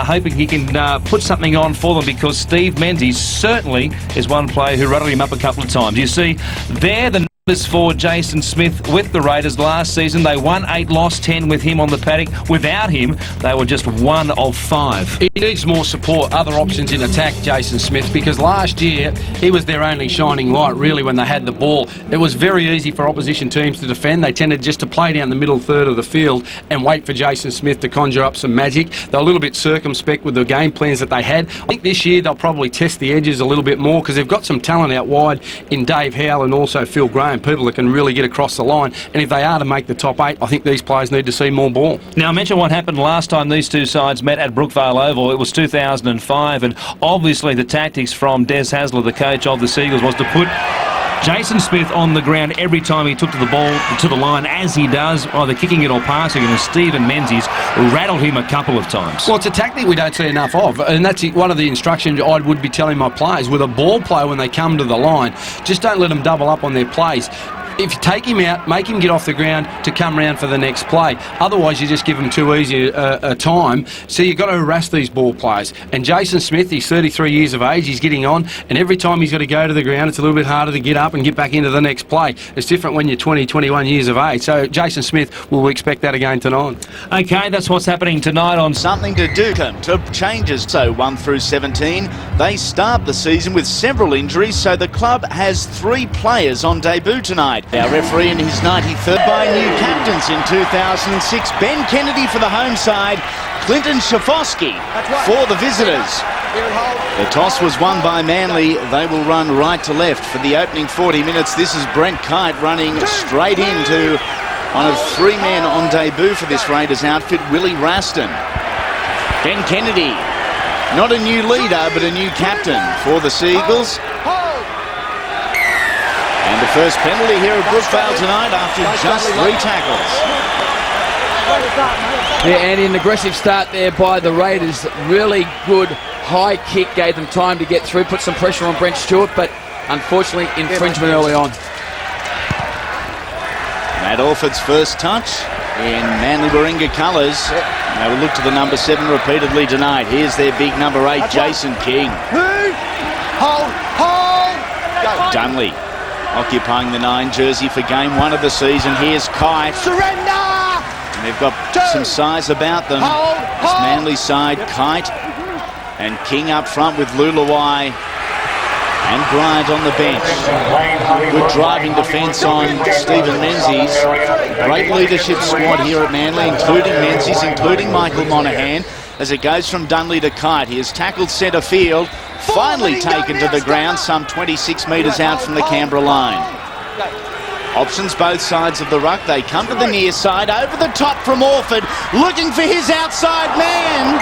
hoping he can put something on for them, because Steve Menzies certainly is one player who rattled him up a couple of times. You see, there the numbers for Jason Smith with the Raiders last season. They won 8, lost 10 with him on the paddock. Without him, they were just 1 of 5. He needs more support, other options in attack, Jason Smith, because last year he was their only shining light, really, when they had the ball. It was very easy for opposition teams to defend. They tended just to play down the middle third of the field and wait for Jason Smith to conjure up some magic. They're a little bit circumspect with the game plans that they had. I think this year they'll probably test the edges a little bit more, because they've got some talent out wide in Dave Howell and also Phil Graham, people that can really get across the line. And if they are to make the top 8, I think these players need to see more ball. Now, I mentioned what happened last time these two sides met at Brookvale Oval. It was 2005, and obviously the tactics from Des Hasler, the coach of the Seagulls, was to put Jason Smith on the ground every time he took to the ball, to the line, as he does, either kicking it or passing it, and Stephen Menzies rattled him a couple of times. Well, it's a tactic we don't see enough of, and that's one of the instructions I would be telling my players. With a ball player, when they come to the line, just don't let them double up on their plays. If you take him out, make him get off the ground to come round for the next play. Otherwise, you just give him too easy a time. So you've got to harass these ball players. And Jason Smith, he's 33 years of age, he's getting on, and every time he's got to go to the ground, it's a little bit harder to get up and get back into the next play. It's different when you're 20, 21 years of age. So Jason Smith, will expect that again tonight. Okay, that's what's happening tonight on Something to do to changes. So 1 through 17, they start the season with several injuries, so the club has 3 players on debut tonight. Our referee in his 93rd by new captains in 2006. Ben Kennedy for the home side, Clinton Shafosky for the visitors. The toss was won by Manly. They will run right to left for the opening 40 minutes. This is Brent Kite running straight into one of 3 men on debut for this Raiders outfit, Willie Raston. Ben Kennedy, not a new leader, but a new captain for the Seagulls. And the first penalty here at Brookvale tonight after just 3 tackles. Yeah, Andy, an aggressive start there by the Raiders. Really good high kick, gave them time to get through, put some pressure on Brett Stewart, but unfortunately infringement early on. Matt Orford's first touch in Manly Warringah colours. They will look to the number 7 repeatedly tonight. Here's their big number 8, Jason King. Hold! Go. Dunley occupying the 9 jersey for game 1 of the season. Here's Kite. Surrender! And they've got some size about them. This Manly side, Kite and King up front with Lulawai and Bryant on the bench. Good driving defence on Stephen Menzies. Great leadership squad here at Manly, including Menzies, including Michael Monaghan. As it goes from Dunley to Kite, he has tackled centre field, finally taken to the ground some 26 metres out from the Canberra line. Options both sides of the ruck. They come to the near side, over the top from Orford, looking for his outside man.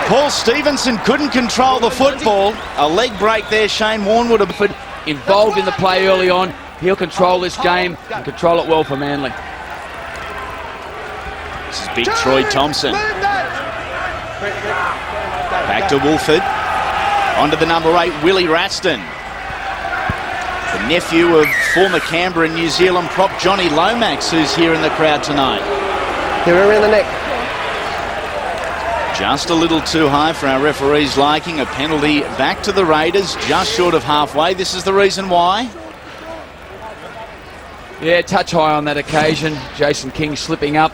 Paul Stevenson couldn't control the football. A leg break there, Shane Warne would have been involved in the play early on. He'll control this game and control it well for Manly. This is big Troy Thompson. Back to Wolford. Onto the number 8, Willie Raston. The nephew of former Canberra and New Zealand prop Johnny Lomax, who's here in the crowd tonight. They're around the neck. Just a little too high for our referee's liking. A penalty back to the Raiders, just short of halfway. This is the reason why. Yeah, touch high on that occasion. Jason King slipping up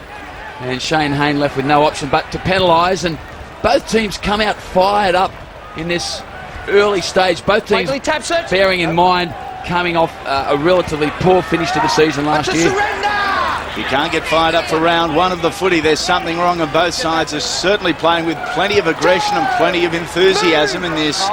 and Shane Hayne left with no option but to penalise, and both teams come out fired up in this early stage. Both teams bearing in mind coming off a relatively poor finish to the season last year. You can't get fired up for round 1 of the footy. There's something wrong, and both sides are certainly playing with plenty of aggression and plenty of enthusiasm in this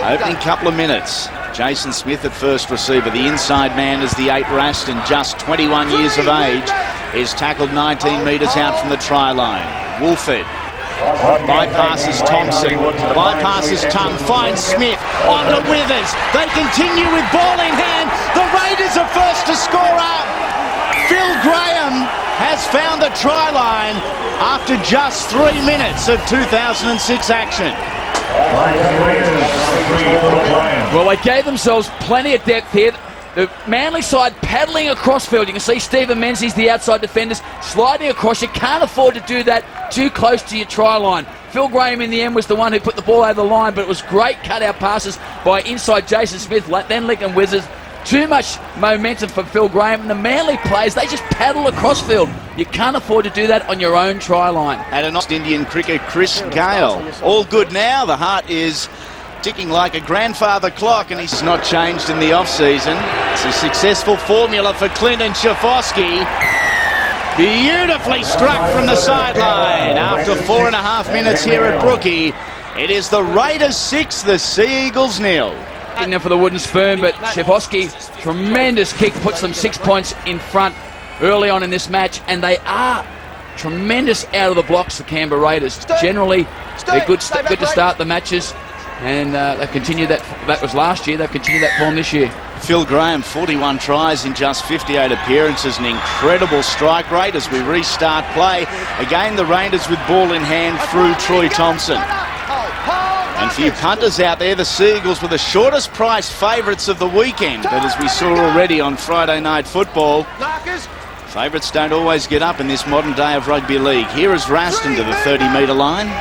opening couple of minutes. Jason Smith at first receiver. The inside man is the 8, Raston, just 21 years of age, is tackled 19 metres out from the try line. Wolford bypasses Thompson, bypasses Tongue, finds Smith, on to Withers. They continue with ball in hand. The Raiders are first to score up. Phil Graham has found the try line after just 3 minutes of 2006 action. Well, they gave themselves plenty of depth here. The Manly side paddling across field. You can see Stephen Menzies, the outside defenders, sliding across. You can't afford to do that too close to your try line. Phil Graham in the end was the one who put the ball over the line, but it was great cut-out passes by inside Jason Smith, then Lincoln Wizards. Too much momentum for Phil Graham, and the Manly players, they just paddle across field. You can't afford to do that on your own try line. And an Indian cricket, Chris Gale. All good now. The heart is ticking like a grandfather clock, and he's not changed in the off-season. It's a successful formula for Clinton Schifosky. Beautifully struck from the sideline after 4.5 minutes here at Brookie. It is the Raiders 6, the Sea Eagles 0. In there for the wooden spoon, but Schifosky, tremendous kick, puts them 6 points in front early on in this match, and they are tremendous out of the blocks, the Canberra Raiders. Generally, they're good to start the matches, and they've continued that. That was last year. They've continued that form this year. Phil Graham, 41 tries in just 58 appearances, an incredible strike rate as we restart play. Again, the Raiders with ball in hand through Troy Thompson. And for you punters out there, the Sea Eagles were the shortest price favourites of the weekend. But as we saw already on Friday Night Football, favourites don't always get up in this modern day of rugby league. Here is Raston to the 30-metre line.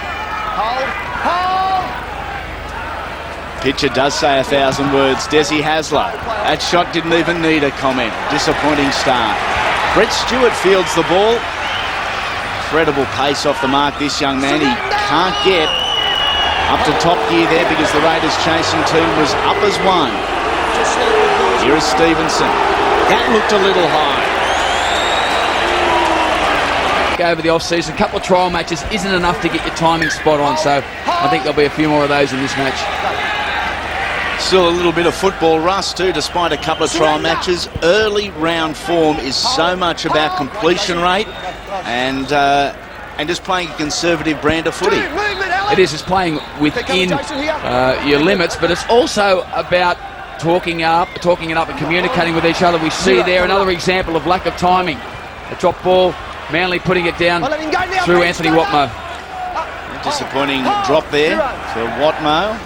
Pitcher does say 1,000 words. Des Hasler. That shot didn't even need a comment. Disappointing start. Brett Stewart fields the ball. Incredible pace off the mark, this young man. He can't get up to top gear there because the Raiders chasing team was up as one. Here is Stevenson. That looked a little high. Over the off-season, a couple of trial matches isn't enough to get your timing spot on, so I think there'll be a few more of those in this match. Still a little bit of football rust too, despite a couple of trial matches. Early round form is so much about completion rate and just playing a conservative brand of footy. It is. It's playing within your limits, but it's also about talking it up and communicating with each other. We see there another example of lack of timing. A drop ball, Manly putting it down through Anthony Watmough. Disappointing drop there for Watmough.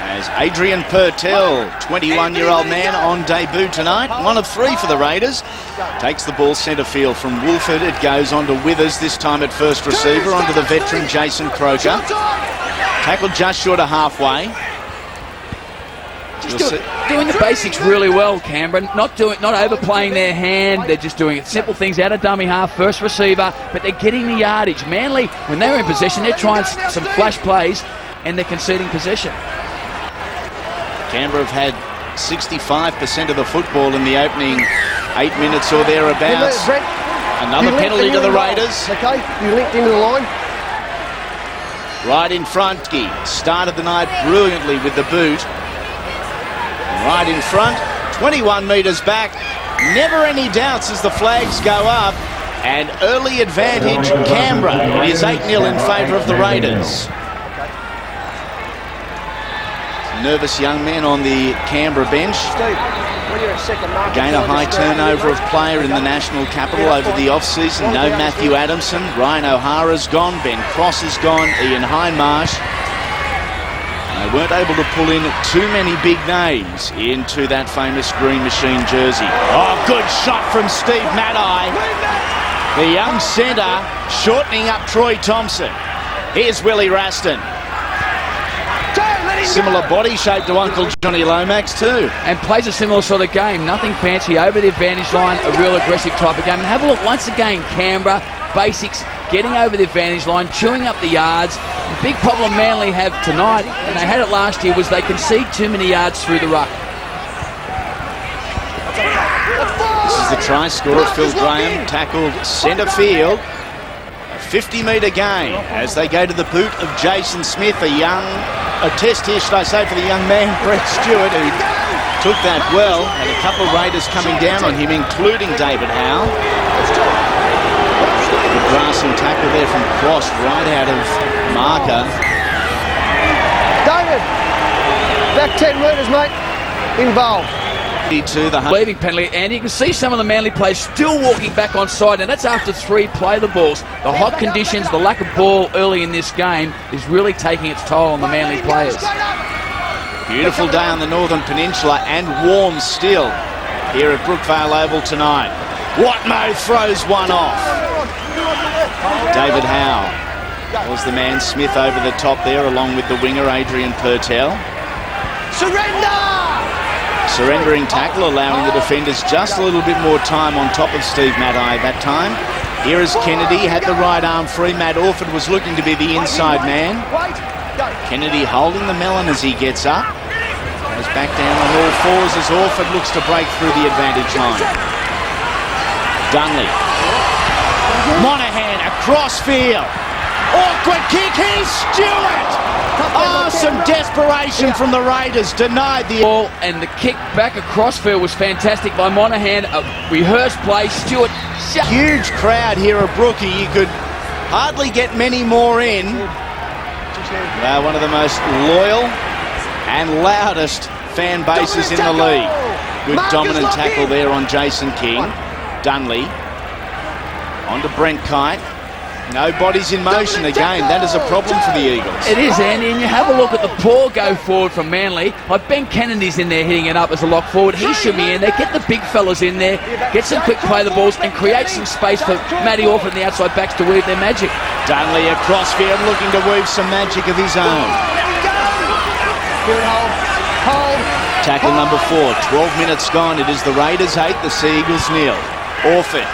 As Adrian Purtell, 21-year-old man on debut tonight, 1 of 3 for the Raiders, takes the ball centre field from Wolford. It goes on to Withers, this time at first receiver, onto the veteran Jason Croker. Tackled just short of halfway. Doing the basics really well, Canberra. Not overplaying their hand. They're just doing it. Simple things out of dummy half, first receiver, but they're getting the yardage. Manly, when they're in possession, they're trying some flash plays, and they're conceding possession. Canberra have had 65% of the football in the opening 8 minutes or thereabouts. Another penalty to the Raiders. Okay, you linked into the line. Right in front. Started the night brilliantly with the boot. Right in front, 21 metres back. Never any doubts as the flags go up. And early advantage, Canberra. It is 8-0 in favour of the Raiders. Nervous young men on the Canberra bench. Again, a high turnover of player in the national capital over the off-season. No Matthew Adamson. Ryan O'Hara's gone. Ben Cross is gone. Ian Hindmarsh. They weren't able to pull in too many big names into that famous Green Machine jersey. Oh, good shot from Steve Matai. The young centre shortening up Troy Thompson. Here's Willie Raston. Similar body shape to Uncle Johnny Lomax too. And plays a similar sort of game. Nothing fancy, over the advantage line, a real aggressive type of game. And have a look once again, Canberra, basics, getting over the advantage line, chewing up the yards. The big problem Manly have tonight, and they had it last year, was they concede too many yards through the ruck. This is the try scorer, Phil Graham, tackled centre field. 50-metre gain as they go to the boot of Jason Smith, a test here, should I say, for the young man, Brett Stewart, who took that well. And a couple of Raiders coming down on him, including David Howe. Good grassing tackle there from Cross, right out of marker. David, back 10 metres, mate, involved. To the leaving penalty, and you can see some of the Manly players still walking back on side, and that's after 3 play the balls. The hot conditions, the lack of ball early in this game is really taking its toll on the Manly players. Beautiful day on the Northern Peninsula and warm still here at Brookvale Oval tonight. Watmough throws one off. David Howe Was the man Smith over the top there, along with the winger Adrian Purtell. Surrendering tackle, allowing the defenders just a little bit more time on top of Steve Matai that time. Here is Kennedy, had the right arm free. Matt Orford was looking to be the inside man. Kennedy holding the melon as he gets up. Goes back down on all fours as Orford looks to break through the advantage line. Dunley. Monaghan across field. Awkward kick, here's Stewart! Oh, some desperation from the Raiders, denied the ball, and the kick back across field was fantastic by Monaghan. A rehearsed play. Stewart. Huge crowd here at Brookie. You could hardly get many more in. One of the most loyal and loudest fan bases in the league. Good dominant tackle there on Jason King. Dunley. On to Brent Kite. No bodies in motion again. That is a problem for the Eagles. It is, Andy, and you have a look at the poor go forward from Manly. Like Ben Kennedy's in there hitting it up as a lock forward. He should be in there. Get the big fellas in there. Get some quick play the balls and create some space for Matty Orford and the outside backs to weave their magic. Dunley across field looking to weave some magic of his own. Tackle number 4. 12 minutes gone. It is the Raiders 8, the Sea Eagles 0. Orford.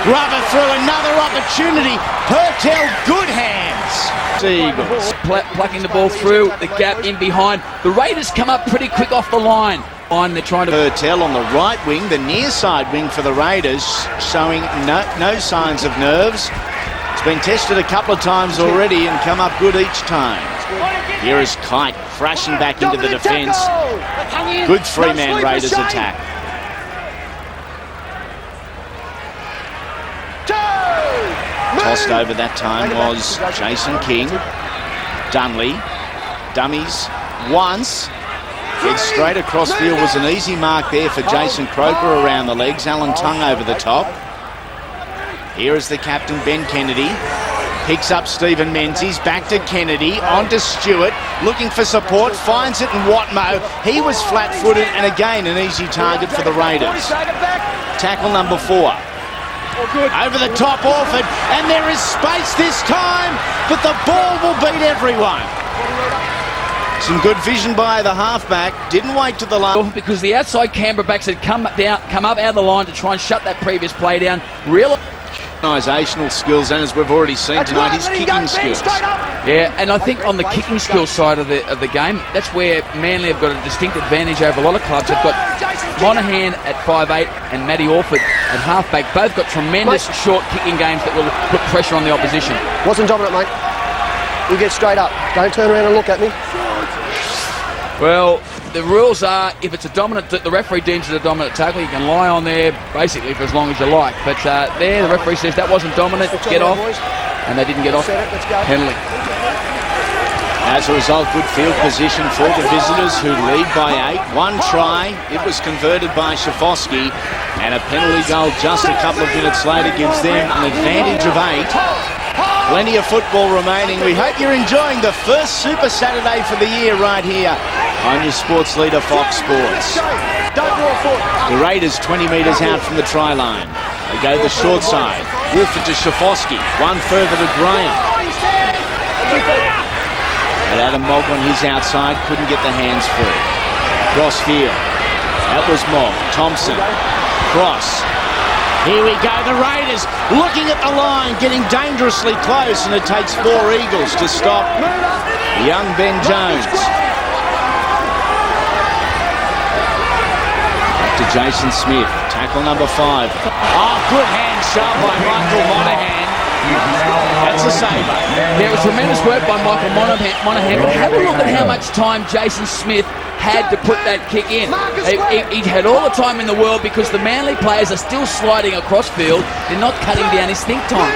Grubber through, another opportunity. Purtell, good hands. Eagles. Plucking the ball through, the gap in behind. The Raiders come up pretty quick off the line. They're trying to... Purtell on the right wing, the near side wing for the Raiders, showing no signs of nerves. It's been tested a couple of times already and come up good each time. Here is Kite, thrashing back into the defence. Good three-man Raiders attack. Tossed over that time was Jason King. Dunley. Dummies once. Head straight across field was an easy mark there for Jason Croker around the legs. Alan Tongue over the top. Here is the captain, Ben Kennedy. Picks up Stephen Menzies. Back to Kennedy. On to Stewart. Looking for support. Finds it in Watmo. He was flat-footed and again an easy target for the Raiders. Tackle number 4. Over the top, Orford, and there is space this time, but the ball will beat everyone. Some good vision by the halfback. Didn't wait to the last. Because the outside Canberra backs had come up out of the line to try and shut that previous play down. Organisational skills, and as we've already seen tonight, his kicking skills. Yeah, and I think on the kicking skills side of the game, that's where Manly have got a distinct advantage over a lot of clubs. They've got Monaghan at 5'8" and Matty Orford at halfback. Both got tremendous short kicking games that will put pressure on the opposition. Wasn't dominant, mate. You get straight up. Don't turn around and look at me. Well, the rules are, if it's a dominant, the referee deems it a dominant tackle, you can lie on there basically for as long as you like. But there, the referee says that wasn't dominant, get off, and they didn't get off. Penalty. As a result, good field position for the visitors who lead by 8. One try, it was converted by Shafosky, and a penalty goal just a couple of minutes later gives them an advantage of 8. Plenty of football remaining. We hope you're enjoying the first Super Saturday for the year right here on your sports leader, Fox Sports. The Raiders 20 metres out from the try line. They go the short side. Wolford to Shafosky. One further to Graham. And Adam Mogg on his outside couldn't get the hands free. Cross field. That was Mogg. Thompson. Cross. Here we go, the Raiders looking at the line, getting dangerously close, and it takes 4 Eagles to stop young Ben Jones. Back to Jason Smith, tackle number 5. Oh, good hand shot by Michael Monaghan. That's a saver. There was tremendous work by Michael Monaghan, but have a look at how much time Jason Smith had to put that kick in. He had all the time in the world because the Manly players are still sliding across field. They're not cutting down his think time.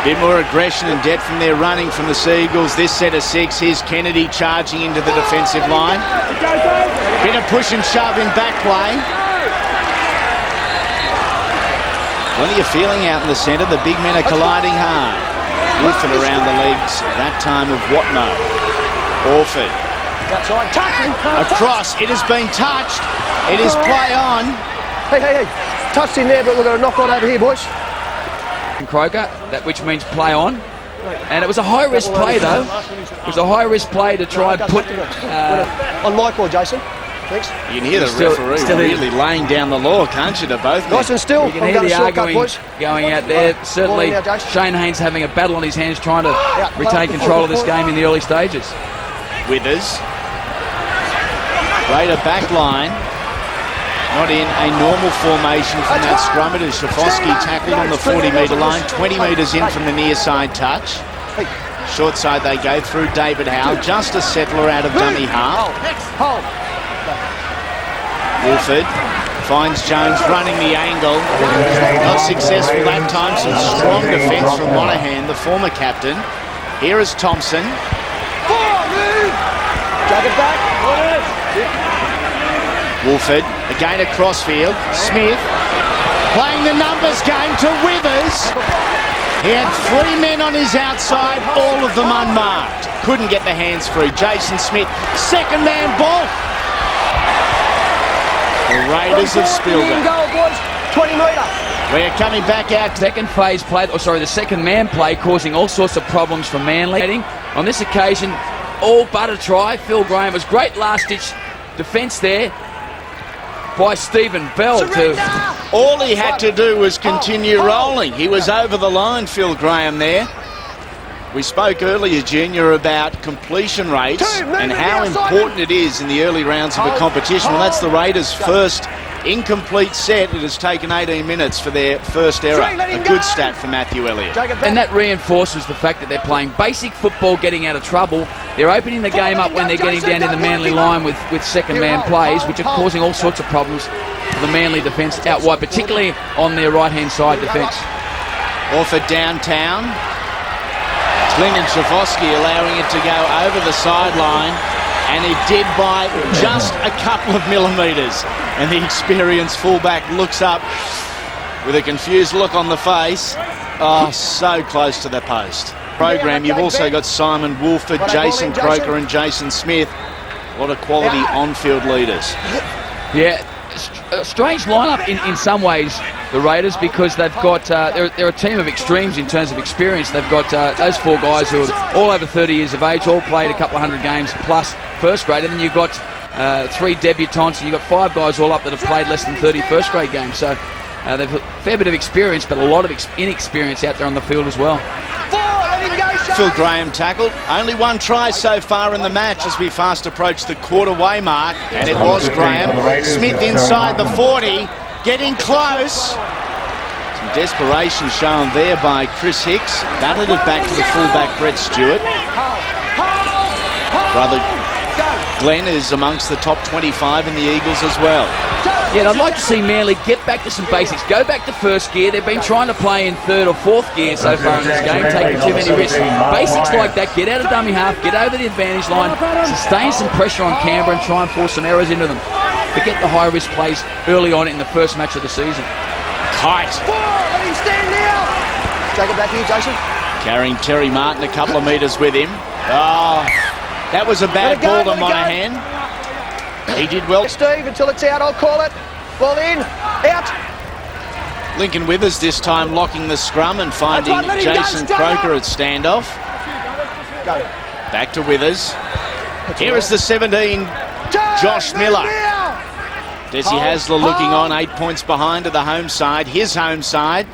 Bit more aggression and depth from their running from the Sea Eagles. This set of 6. Here's Kennedy charging into the defensive line. Bit of push and shove in back play. Plenty of feeling out in the centre. The big men are colliding hard. Orford around the legs that time of Watmo. Orford. Across, it has been touched. It is play on. Hey. Touched in there, but we're going to knock on over here, boys. Croker, which means play on. And it was a high-risk play, though. It was a high-risk play to try and put... On my call, Jason. Thanks. You can hear the referee really laying down the law, can't you, to both men? Nice and still. You can hear the arguing going out there. Certainly, now, Jason. Shane Haynes having a battle on his hands trying to retain control of this game in the early stages. Withers. Greater back line. Not in a normal formation from that scrum. It is Shafosky tackled on the 40-metre line, 20 metres in from the near side touch. Short side they go through David Howe, just a settler out of dummy half. Orford finds Jones running the angle. Not successful that time. Some strong defence from Monaghan, the former captain. Here is Thompson. Drag it back. Wolford again across field. Smith playing the numbers game to Withers. He had 3 men on his outside, all of them unmarked. Couldn't get the hands free. Jason Smith, second man ball. The Raiders have spilled it. Goal, boys. 20 metre. We're coming back out. Second phase play, the second man play causing all sorts of problems for Manly. On this occasion, all but a try. Phil Graham was great last-ditch defence there by Stephen Bell. All he had to do was continue rolling. He was over the line, Phil Graham there. We spoke earlier, Junior, about completion rates and how important it is in the early rounds of a competition. Well, that's the Raiders' first incomplete set. It has taken 18 minutes for their first error. A good stat for Matthew Elliott. And that reinforces the fact that they're playing basic football, getting out of trouble. They're opening the game up when they're getting down in the Manly line with second man plays, which are causing all sorts of problems for the Manly defence out wide, particularly on their right-hand side defence. Orford downtown. Kling and Shafosky allowing it to go over the sideline, and it did by just a couple of millimetres. And the experienced fullback looks up with a confused look on the face. Oh, so close to the post. Program, you've also got Simon Wolford, Jason Croker and Jason Smith. A lot of quality on-field leaders. Yeah, a strange lineup in some ways, the Raiders, because they've got they're a team of extremes in terms of experience. They've got those 4 guys who are all over 30 years of age, all played a couple of 100 games plus first grade, and then you've got 3 debutants, and you've got 5 guys all up that have played less than 30 first grade games. So they've a fair bit of experience, but a lot of inexperience out there on the field as well. Phil Graham tackled. Only 1 try so far in the match as we fast approach the quarter-way mark. And it was Graham. Smith inside the 40. Getting close. Some desperation shown there by Chris Hicks. Battled it back to the fullback Brett Stewart. Brother Glenn is amongst the top 25 in the Eagles as well. Yeah, I'd like to see Manly get back to some basics. Go back to first gear. They've been trying to play in 3rd or 4th gear so far in this game, taking too many risks. Basics like that, get out of dummy half, get over the advantage line, sustain some pressure on Canberra and try and force some errors into them. Forget the high-risk plays early on in the first match of the season. Kite. Let him stand now. Take it back here, Jason. Carrying Terry Martin a couple of metres with him. Oh, that was a bad ball to Monaghan. He did well. Steve, until it's out, I'll call it. Ball in, out. Lincoln Withers this time locking the scrum and finding Jason Croker at standoff. Go. Back to Withers. Here is the 17, Josh Miller. Des Hasler looking on, 8 points behind to the home side. His home side.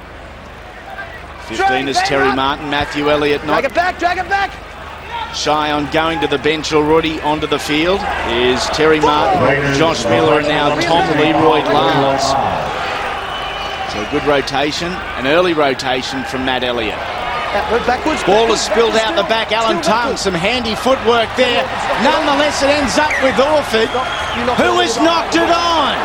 15 is Terry Martin. Matthew Elliott not Drag it back. shy on going to the bench already. Onto the field is Terry Martin, Josh Miller, and now Tom Leroy-Lars. So a good rotation, an early rotation from Matt Elliott. Backwards. Ball is spilled out the back. Alan Tung, some handy footwork there. Nonetheless, it ends up with Orford, who has knocked it on.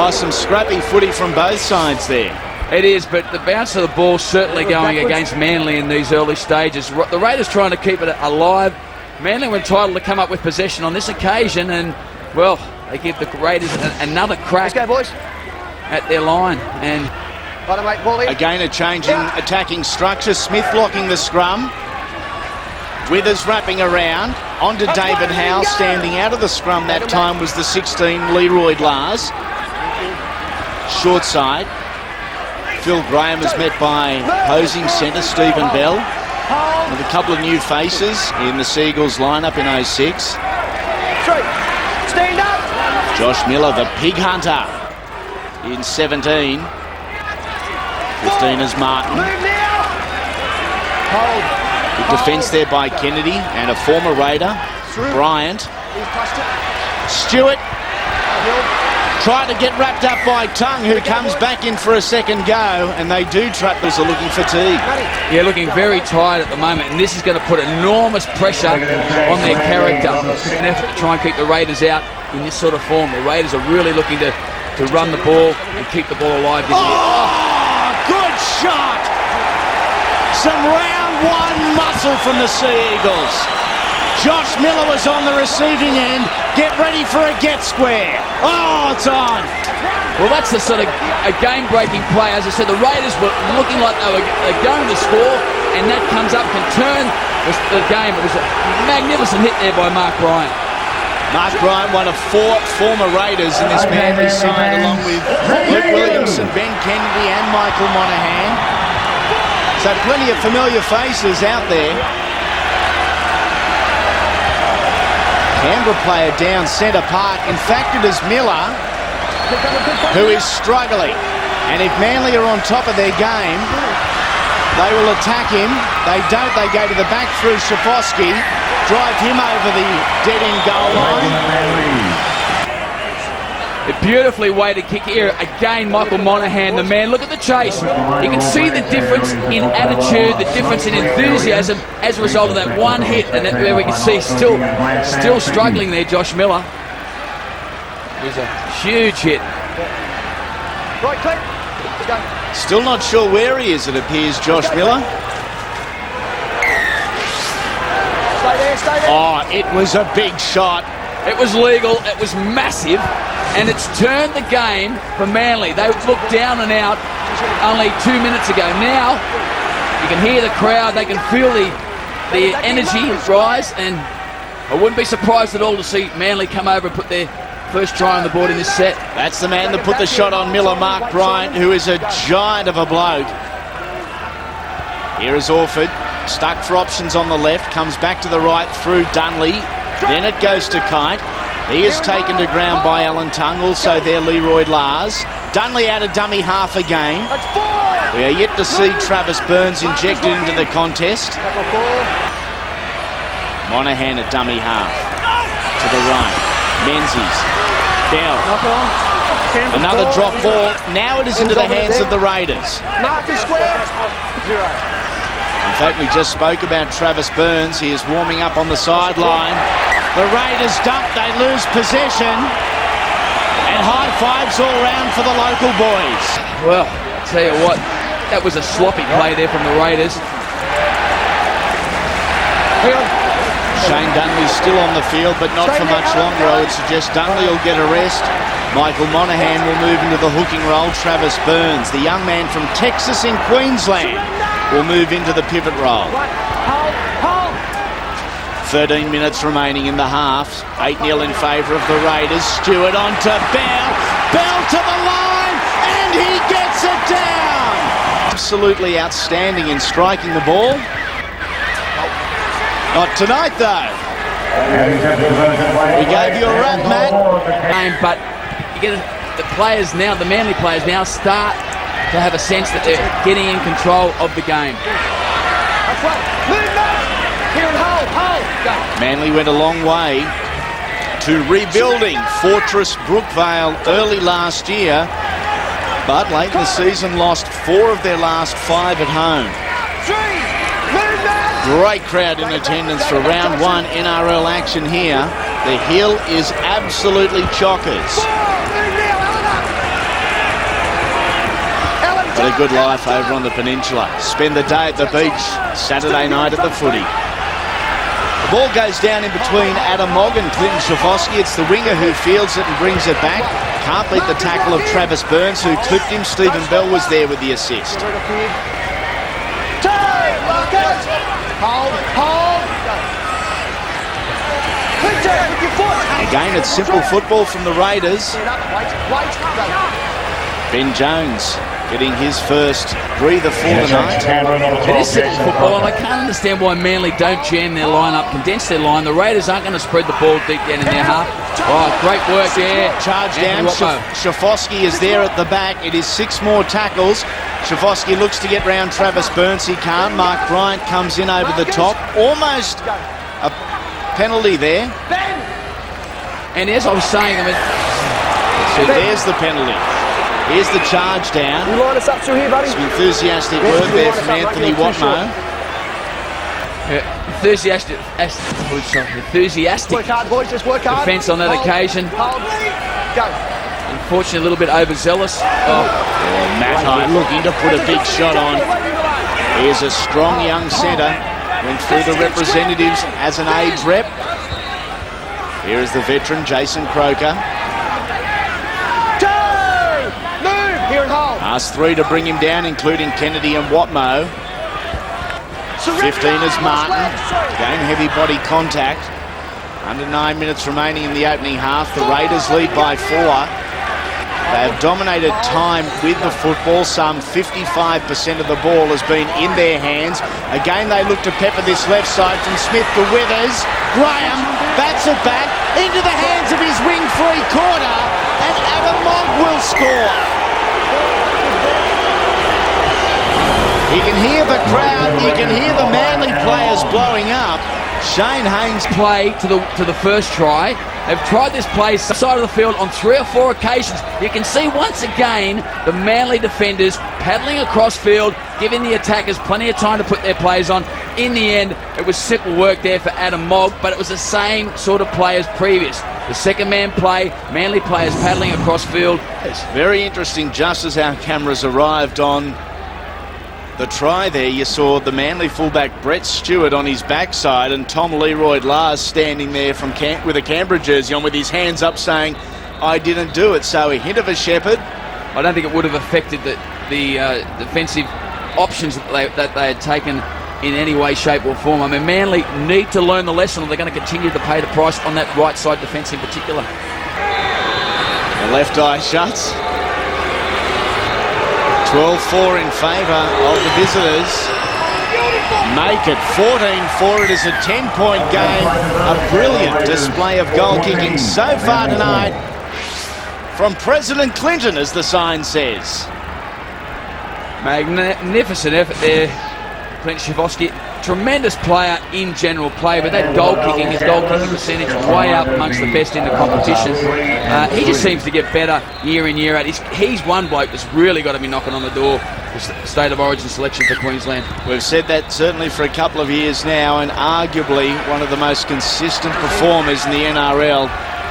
Oh, some scrappy footy from both sides there. It is, but the bounce of the ball certainly going against Manly in these early stages. The Raiders trying to keep it alive. Manly were entitled to come up with possession on this occasion, and, well, they give the Raiders another crack at their line. And again, a changing attacking structure. Smith locking the scrum. Withers wrapping around. Onto David Howe, standing out of the scrum that time was the 16, Leroy-Lars. short side. Phil Graham is met by opposing centre Stephen Bell, with a couple of new faces in the Seagulls lineup in 06. Stand up. Josh Miller, the pig hunter, in 17. 15 is Martin. Move now. Hold. Good defence there by Kennedy and a former Raider, Bryant. He's touched it. Stewart trying to get wrapped up by Tongue, who comes back in for a second go, and they do Trappers are looking fatigued. Yeah, looking very tired at the moment, and this is going to put enormous pressure on their character. An effort to try and keep the Raiders out in this sort of form. The Raiders are really looking to run the ball and keep the ball alive. Good shot! Some round one muscle from the Sea Eagles. Josh Miller was on the receiving end. Get ready for a get square. Oh, it's on. Well, that's the sort of a game-breaking play. As I said, the Raiders were looking like they were going to score, and that comes up, can turn the game. It was a magnificent hit there by Mark Bryant. Mark Bryant, one of 4 former Raiders in this Manly side, along with Luke Williamson, Ben Kennedy and Michael Monaghan. So plenty of familiar faces out there. Canberra player down centre park. In fact, it is Miller who is struggling. And if Manly are on top of their game, they will attack him. They don't. They go to the back through Shafoski, drive him over the dead-end goal line. A beautifully weighted kick here. Again, Michael Monaghan, the man. Look at the chase. You can see the difference in attitude, the difference in enthusiasm as a result of that one hit. And that, where we can see still struggling there, Josh Miller. It was a huge hit. Right, Clint. Let's go. Still not sure where he is, it appears, Josh Miller. Stay there, stay there. Oh, it was a big shot. It was legal. It was massive. And it's turned the game for Manly. They looked down and out only 2 minutes ago. Now, you can hear the crowd. They can feel the energy rise. And I wouldn't be surprised at all to see Manly come over and put their first try on the board in this set. That's the man that put the shot on Miller, Mark Bryant, who is a giant of a bloke. Here is Orford, stuck for options on the left, comes back to the right through Dunley. Then it goes to Kite. He is taken to ground by Alan Tongue, also there Leroy Lars. Dunley out of dummy half again. We are yet to see Travis Burns injected into the contest. Monaghan at dummy half. To the right. Menzies. Bell. Another drop ball. Now it is into the hands of the Raiders. In fact, we just spoke about Travis Burns. He is warming up on the sideline. The Raiders dump, they lose possession. And high fives all round for the local boys. Well, I'll tell you what, that was a sloppy play there from the Raiders. Shane Dunley's still on the field, but not for much longer. I would suggest Dunley will get a rest. Michael Monaghan will move into the hooking role. Travis Burns, the young man from Texas in Queensland, will move into the pivot role. 13 minutes remaining in the half. 8-0 in favour of the Raiders. Stewart on to Bell. Bell to the line, and he gets it down. Absolutely outstanding in striking the ball. Not tonight, though. We gave you a rap, Matt. But you get the players now, the Manly players now start to have a sense that they're getting in control of the game. Manly went a long way to rebuilding Fortress Brookvale early last year, but late in the season lost 4 of their last 5 at home. Great crowd in attendance for round 1 NRL action here. The hill is absolutely chockers. But a good life over on the peninsula. Spend the day at the beach, Saturday night at the footy. The ball goes down in between Adam Mogg and Clinton Shafoski. It's the winger who fields it and brings it back. Can't beat the tackle of Travis Burns, who clipped him. Stephen Bell was there with the assist. Again, it's simple football from the Raiders. Ben Jones getting his first breather for the night. It is simple football, and I can't understand why Manly don't jam their line up, condense their line. The Raiders aren't going to spread the ball deep down in their half. Oh, great work there. Charge down. Shafosky is there at the back. It is 6 more tackles. Shafosky looks to get round Travis Burns. He can't. Mark Bryant comes in over the top. Almost a penalty there. And as I was saying, so there's the penalty. Here's the charge down. You line us up through here, buddy. Some enthusiastic work there from Anthony Watmo. Enthusiastic Work hard, boys, just work hard. defence on that occasion. Go. Unfortunately, a little bit overzealous. Matai looking to put a big shot on. Here's a strong young centre. Went through the representatives as an age rep. Here is the veteran, Jason Croker. Here and hold. Asked 3 to bring him down, including Kennedy and Watmo. 15 is Martin. Again, heavy body contact. Under 9 minutes remaining in the opening half. The Raiders lead by 4. They have dominated time with the football. Some 55% of the ball has been in their hands. Again, they look to pepper this left side from Smith to Withers. Graham bats it back into the hands of his wing-free corner, and Adam Mogg will score. You can hear the crowd, you can hear the Manly players blowing up. Shane Haynes Play to the first try. They've tried this play side of the field on 3 or 4 occasions. You can see once again the Manly defenders paddling across field, giving the attackers plenty of time to put their plays on. In the end, it was simple work there for Adam Mogg, but it was the same sort of play as previous. The second man play, Manly players paddling across field. It's very interesting. Just as our cameras arrived on the try there, you saw the Manly fullback Brett Stewart on his backside and Tom Leroy-Lars standing there with a Canberra jersey on with his hands up saying, I didn't do it. So a hint of a shepherd. I don't think it would have affected the defensive options that they had taken in any way, shape or form. I mean, Manly need to learn the lesson, or they're going to continue to pay the price on that right side defence in particular. The left eye shuts. 12-4 in favour of the visitors. Make it 14-4. It is a 10-point game. A brilliant display of goal kicking so far tonight from President Clinton, as the sign says. Magnificent effort there, Clint Shafosky. Tremendous player in general play, but that his goal kicking percentage way up amongst the best in the competition. He just seems to get better year in, year out. He's one bloke that's really got to be knocking on the door for State of Origin selection for Queensland. We've said that certainly for a couple of years now, and arguably one of the most consistent performers in the NRL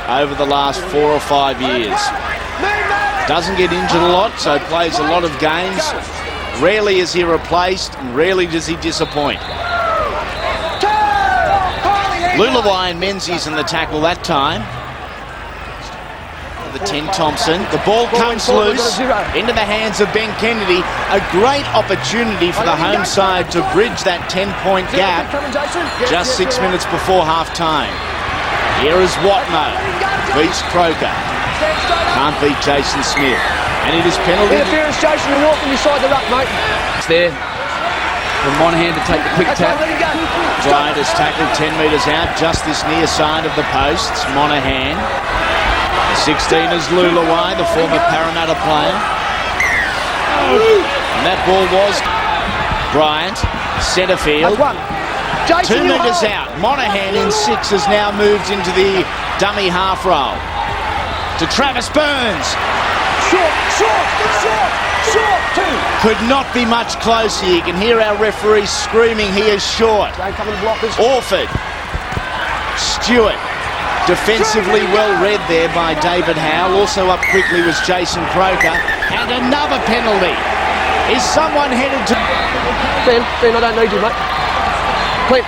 over the last 4 or 5 years. Doesn't get injured a lot, so plays a lot of games. Rarely is he replaced, and rarely does he disappoint. Lulawai and Menzies in the tackle that time. The 10 Thompson. The ball comes loose into the hands of Ben Kennedy. A great opportunity for the home side to bridge that 10-point gap just 6 minutes before half-time. Here is Watmo. Beats Croker. Can't beat Jason Smith. And it is penalty. Interference, Jason, you're walking beside the ruck, mate. It's there for Monaghan to take the quick tap. Bryant has tackled 10 metres out, just this near side of the posts. Monaghan. The 16 is Lulawai, the former Parramatta player. And that ball was Bryant, centre field. 2 metres out. Monaghan in 6 has now moved into the dummy half roll. To Travis Burns. Short, 2. Could not be much closer. You can hear our referee screaming he is short. Orford. Stewart. Defensively well read there by David Howe. Also up quickly was Jason Croker. And another penalty. Is someone headed to... Ben, I don't need you, mate. Clint.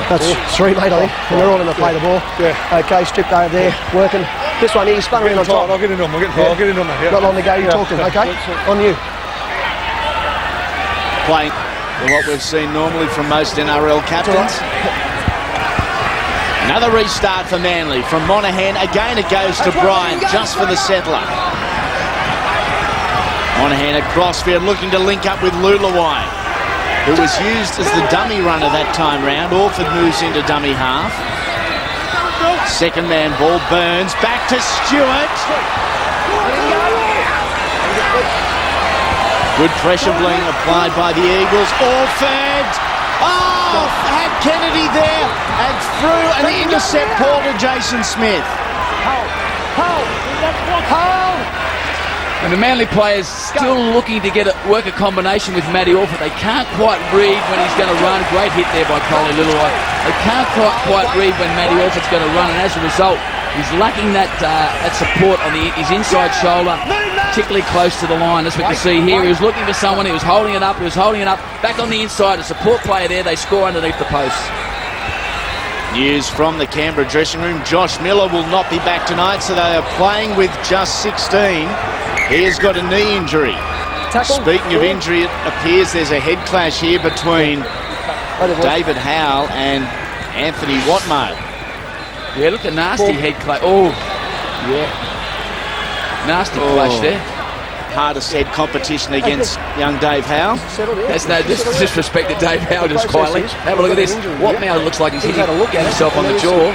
That's 3, mate, I think. And they're all in the play the ball. Yeah. Okay, stripped over there, working. This one here, spun around on top. I'll get in on them. I'll get in on them. Yeah. Not long to go, you're talking, okay? On you. Playing what we've seen normally from most NRL captains. Another restart for Manly from Monaghan. Again it goes to Bryant just for the settler. Monaghan at crossfield looking to link up with Lulawai, who was used as the dummy runner that time round. Orford moves into dummy half. Second man ball, Burns, back to Stewart. Good pressure being applied by the Eagles. Orford, had Kennedy there and through an intercept ball to Jason Smith. And the Manly players still looking to work a combination with Matty Orford. They can't quite read when he's going to run. Great hit there by Coley Lulawai. They can't quite read when Matty Orford's going to run, and as a result, he's lacking that support on his inside shoulder, particularly close to the line. As we can see here, he was looking for someone. He was holding it up. Back on the inside, a support player there. They score underneath the posts. News from the Canberra dressing room. Josh Miller will not be back tonight, so they are playing with just 16. He has got a knee injury. Speaking of injury, it appears there's a head clash here between David Howell and Anthony Watmo. Yeah, look, a nasty head clash. Oh, yeah. Nasty clash there. Hardest head competition against young Dave Howell. There's no disrespect to Dave Howell just quietly. Have a look at this. Watmo looks like he's hitting himself on the jaw.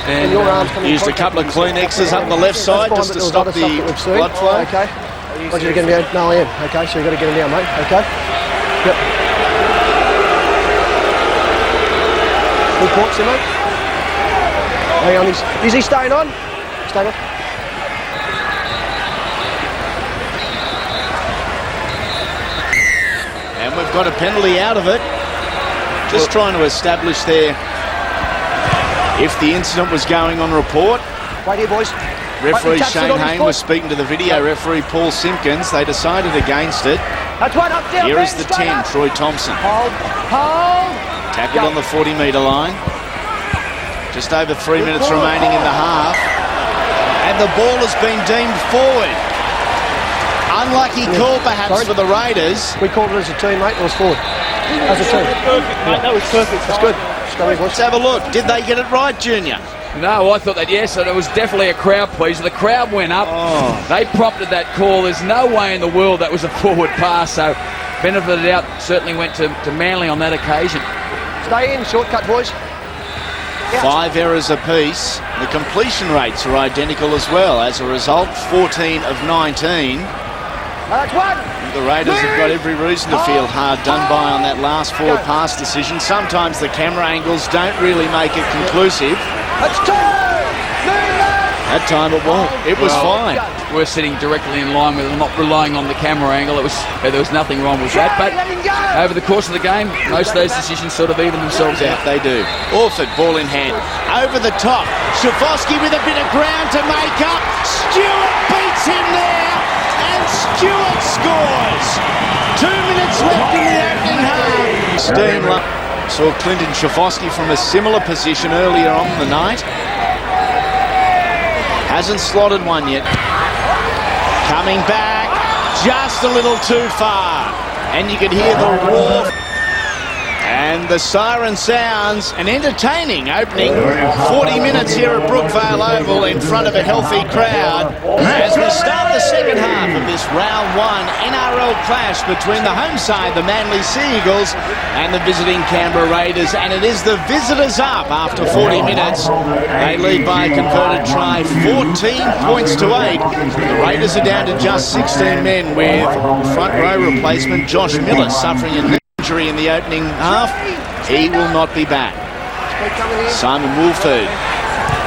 And used a couple of Kleenexes up the left side just to stop the blood flow. Okay. Want you to get him down? No, I am. Okay, so you've got to get him down, mate. Okay. Yep. Good points there, mate. Hang on, is he staying on? Staying on. And we've got a penalty out of it. Just trying to establish there if the incident was going on report. Right here, boys. Referee Shane Hayne was speaking to the video referee Paul Simpkins. They decided against it. That's one up there. Here is the 10, Troy Thompson. Hold. Tackled on the 40-metre line. Just over 3 minutes remaining in the half. And the ball has been deemed forward. Unlucky call perhaps for the Raiders. We called it as a team, mate. It was forward. As a team. Perfect, mate. That was perfect. That's good. Let's have a look. Did they get it right, Junior? No, I thought that, yes, and it was definitely a crowd pleaser. The crowd went up. They prompted that call. There's no way in the world that was a forward pass, so benefit of the doubt certainly went to Manly on that occasion. Stay in, shortcut, boys. 5 errors apiece. The completion rates are identical as well. As a result, 14 of 19. That's one. The Raiders have got every reason to feel hard done by on that last forward pass decision. Sometimes the camera angles don't really make it conclusive. That's two. That time it was fine. We're sitting directly in line with them, not relying on the camera angle. There was nothing wrong with that, but over the course of the game, most of those decisions sort of even themselves out. They do. Orford, ball in hand. Over the top. Shafosky with a bit of ground to make up. Stewart beats him there, and Stewart scores. 2 minutes left in the opening half. Steamler saw Clinton Shafosky from a similar position earlier on in the night. Hasn't slotted one yet. Coming back, just a little too far. And you can hear the roar. And the siren sounds. An entertaining opening 40 minutes here at Brookvale Oval in front of a healthy crowd as we start the second half of this round 1 NRL clash between the home side, the Manly Sea Eagles, and the visiting Canberra Raiders. And it is the visitors up after 40 minutes. They lead by a converted try, 14 points to 8. The Raiders are down to just 16 men with front row replacement Josh Miller suffering a injury in the opening half. He will not be back. Simon Woolford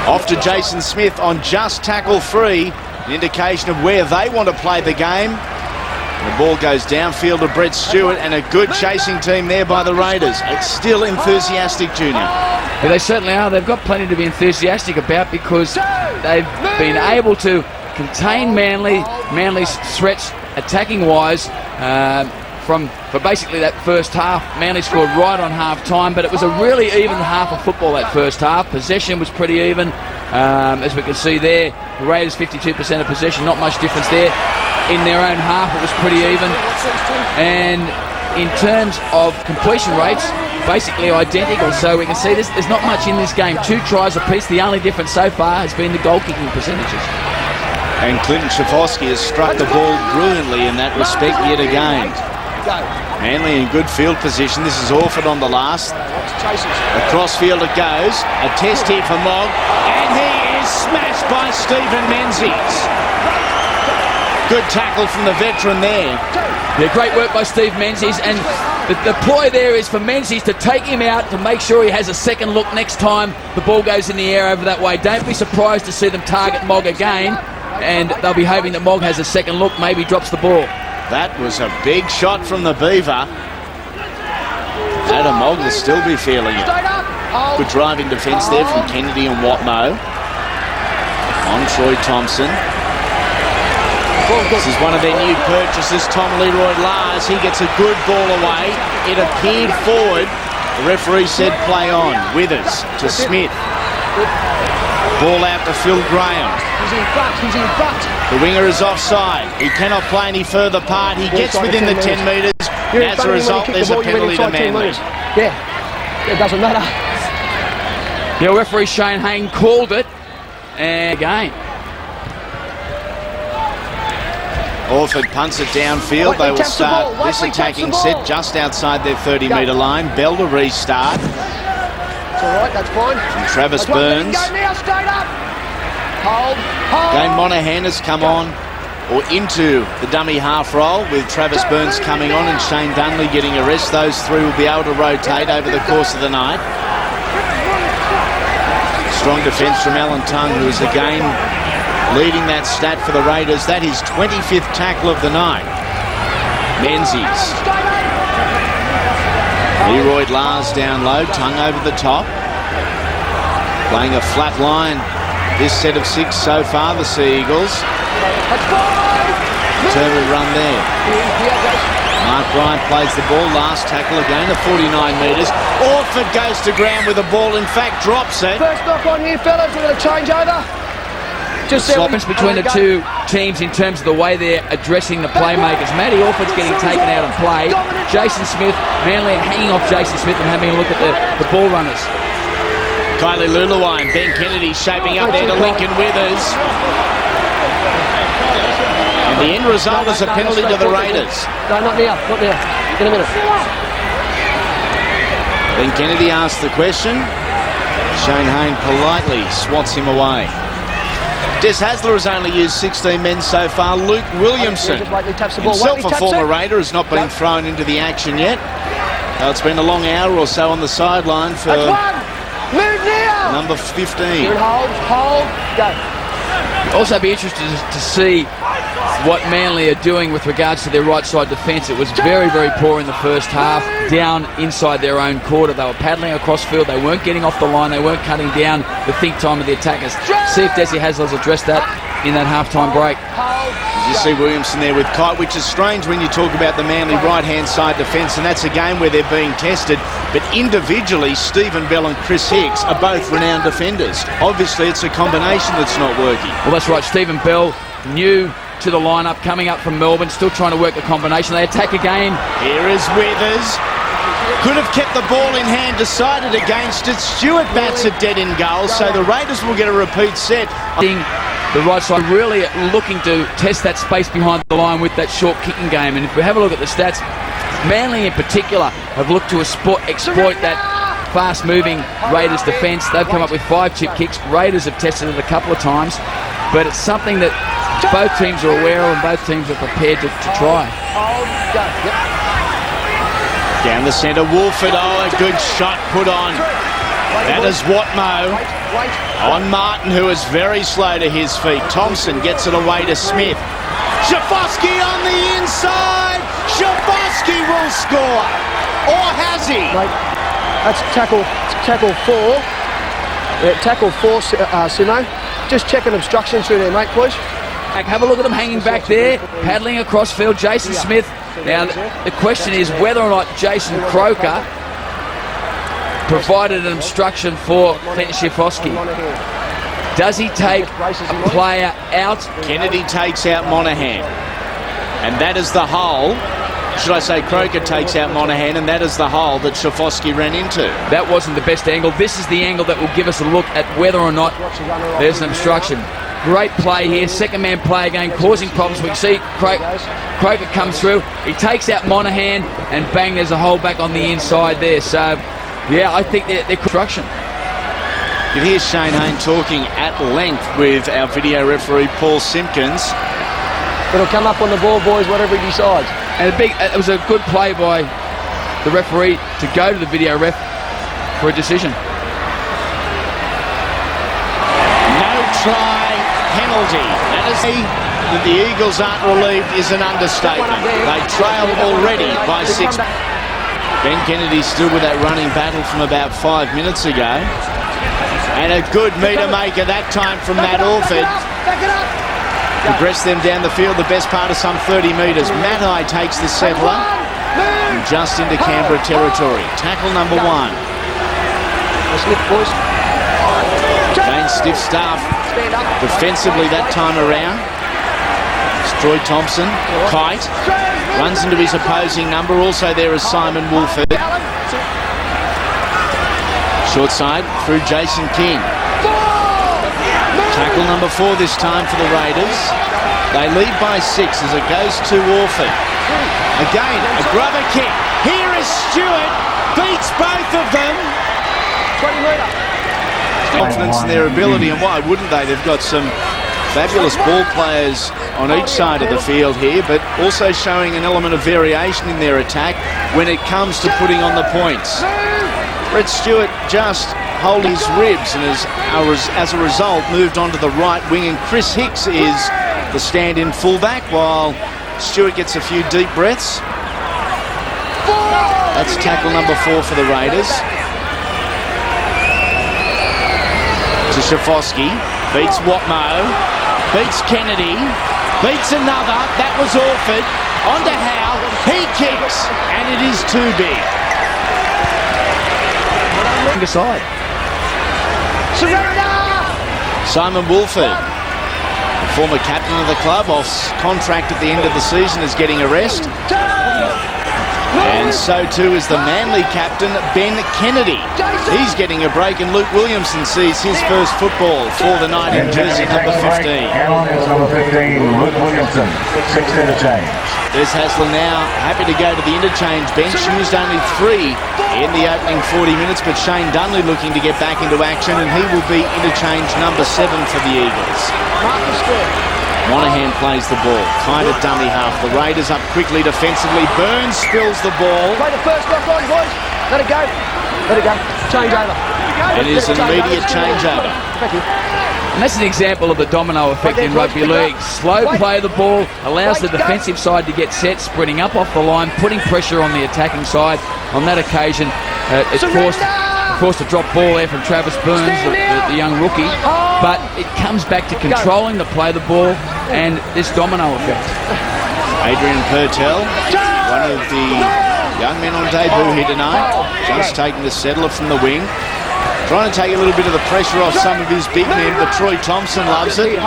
off to Jason Smith on just tackle free, an indication of where they want to play the game. And the ball goes downfield to Brett Stewart, and a good chasing team there by the Raiders. It's still enthusiastic, Junior. Yeah, they certainly are. They've got plenty to be enthusiastic about because they've been able to contain Manly's threats attacking wise. For basically that first half, Manly scored right on half time, but it was a really even half of football that first half. Possession was pretty even, as we can see there. The Raiders 52% of possession, not much difference there. In their own half, it was pretty even. And in terms of completion rates, basically identical. So we can see there's not much in this game. 2 tries apiece. The only difference so far has been the goal kicking percentages. And Clinton Schifosky has struck the ball brilliantly in that respect yet again. Manly in good field position. This is Orford on the last. Across field it goes. A test here for Mogg. And he is smashed by Stephen Menzies. Good tackle from the veteran there. Yeah, great work by Steve Menzies. And the ploy there is for Menzies to take him out to make sure he has a second look next time the ball goes in the air over that way. Don't be surprised to see them target Mogg again. And they'll be hoping that Mogg has a second look, maybe drops the ball. That was a big shot from the Beaver. Adam Mogg will still be feeling it. Good driving defence there from Kennedy and Watmo. On Troy Thompson. This is one of their new purchases, Tom Leroy Lars. He gets a good ball away. It appeared forward. The referee said play on. Withers to Smith. Ball out to Phil Graham. He's in front. The winger is offside. He cannot play any further part. He gets within the 10 metres. As a result, there's a penalty to Manly. Yeah, it doesn't matter. Yeah, referee Shane Hayne called it. And again. Orford punts it downfield. They will start this attacking set just outside their 30-metre line. Bell to restart. It's all right, that's fine. From Travis Burns. Go now, straight up. Hold. Game Monaghan has come on, or into the dummy half roll, with Travis Burns coming on and Shane Dunley getting a rest. Those three will be able to rotate over the course of the night. Strong defence from Alan Tongue, who is again leading that stat for the Raiders. That is 25th tackle of the night. Menzies. Leroy Lars down low, Tongue over the top. Playing a flat line. This set of 6 so far, the Sea Eagles. Determined run there. Mark Bryant plays the ball. Last tackle again at 49 metres. Orford goes to ground with the ball. In fact, drops it. First knock on here, fellas. We're going to change over. Just the difference between the two teams in terms of the way they're addressing the playmakers. Matty Orford's getting taken out and played. Jason Smith, Manly are hanging off Jason Smith and having a look at the ball runners. Kylie Luluai and Ben Kennedy shaping up there to Lincoln Withers. And the end result is a penalty to the Raiders. No, not now, not now. In a minute. Ben Kennedy asked the question. Shane Hayne politely swats him away. Des Hasler has only used 16 men so far. Luke Williamson, himself a former Raider, has not been thrown into the action yet. It's been a long hour or so on the sideline for number 15. Hold, go. Also be interested to see what Manly are doing with regards to their right side defence. It was very, very poor in the first half, down inside their own quarter. They were paddling across field. They weren't getting off the line. They weren't cutting down the think time of the attackers. See if Des Hasler's addressed that in that half-time break. You see Williamson there with Kite, which is strange when you talk about the Manly right-hand side defence, and that's a game where they're being tested. But individually, Stephen Bell and Chris Hicks are both renowned defenders. Obviously, it's a combination that's not working. Well, that's right. Stephen Bell, new to the lineup, coming up from Melbourne, still trying to work the combination. They attack again. Here is Withers. Could have kept the ball in hand, decided against it. Stewart bats it dead in goal, so the Raiders will get a repeat set. The right side really looking to test that space behind the line with that short kicking game. And if we have a look at the stats, Manly in particular have looked to exploit that fast-moving Raiders defence. They've come up with 5 chip kicks. Raiders have tested it a couple of times, but it's something that both teams are aware of and both teams are prepared to try. Down the centre, Wolford. Oh, a good shot put on. That is Watmo on Martin, who is very slow to his feet. Thompson gets it away to Smith. Schifosky on the inside. Schifosky will score. Or has he? That's tackle 4. Tackle 4, Simo. Just checking obstructions through there, mate, please. Have a look at him hanging back there, paddling across field. Jason Smith. Now, the question is whether or not Jason Croker provided an obstruction for Clinton Schifosky. Does he take a player out? Kennedy takes out Monaghan. And that is the hole. should I say Croker takes out Monaghan, and that is the hole that Shafosky ran into. That wasn't the best angle. This is the angle that will give us a look at whether or not there's an obstruction. Great play here. Second man play again, causing problems. We can see Croker comes through. He takes out Monaghan, and bang, there's a hole back on the inside there. So, yeah, I think they're construction. You hear Shane Hayne talking at length with our video referee Paul Simpkins. It'll come up on the ball, boys, whatever he decides. And it was a good play by the referee to go to the video ref for a decision. No try, penalty. That is that the Eagles aren't relieved is an understatement. They trail already by 6. Ben Kennedy still with that running battle from about 5 minutes ago. And a good metre maker that time from Matt Orford. Progress them down the field the best part of some 30 metres. Matai takes the settler and just into Canberra territory. Tackle number 1. Again, stiff staff defensively that time around. It's Troy Thompson. Kite runs into his opposing number. Also there is Simon Wolford. Short side through Jason King. Tackle number 4 this time for the Raiders. They lead by 6 as it goes to Orford. Again, a grubber kick. Here is Stewart. Beats both of them. 20 metre. Confidence in their ability, and why wouldn't they? They've got some fabulous ball players on each side of the field here, but also showing an element of variation in their attack when it comes to putting on the points. Brett Stewart just hold his ribs and as a result moved on to the right wing, and Chris Hicks is the stand-in fullback while Stewart gets a few deep breaths. That's tackle number 4 for the Raiders. To Shafosky, beats Watmo, beats Kennedy, beats another, that was Orford, on to Howe, he kicks, and it is too big. Side. Simon Wolford, the former captain of the club, off contract at the end of the season, is getting a rest. And so too is the Manly captain, Ben Kennedy. He's getting a break, and Luke Williamson sees his first football for the night in jersey number 15. Number 15, Luke Williamson, 6th interchange. Des Hasler now happy to go to the interchange bench. Used only 3 in the opening 40 minutes, but Shane Dunley looking to get back into action, and he will be interchange number 7 for the Eagles. Monaghan plays the ball. Kind of dummy half. The Raiders up quickly defensively. Burns spills the ball. Play the first knock on, boys. Let it go. Let it go. Change over. It is an immediate changeover. Thank you. And that's an example of the domino effect in rugby league. Slow play of the ball allows the defensive side to get set, spreading up off the line, putting pressure on the attacking side. On that occasion, it forced a drop ball there from Travis Burns, the young rookie. But it comes back to controlling the play of the ball and this domino effect. Adrian Purtell, one of the young men on debut here tonight, just taking the settler from the wing. Trying to take a little bit of the pressure off some of his big men, but Troy Thompson loves it.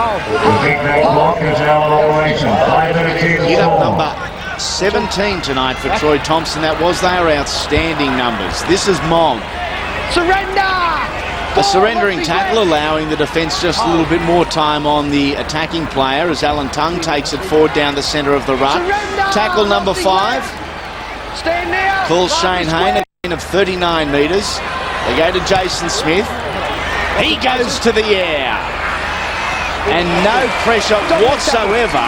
Hit up number 17 tonight for Troy Thompson. That was their outstanding numbers. This is Mong. Surrender! A surrendering tackle, allowing the defence just a little bit more time on the attacking player as Alan Tung takes it forward down the centre of the ruck. Tackle number 5. Stand now. Calls Shane Hayne, a gain of 39 metres. They go to Jason Smith. He goes to the air. And no pressure whatsoever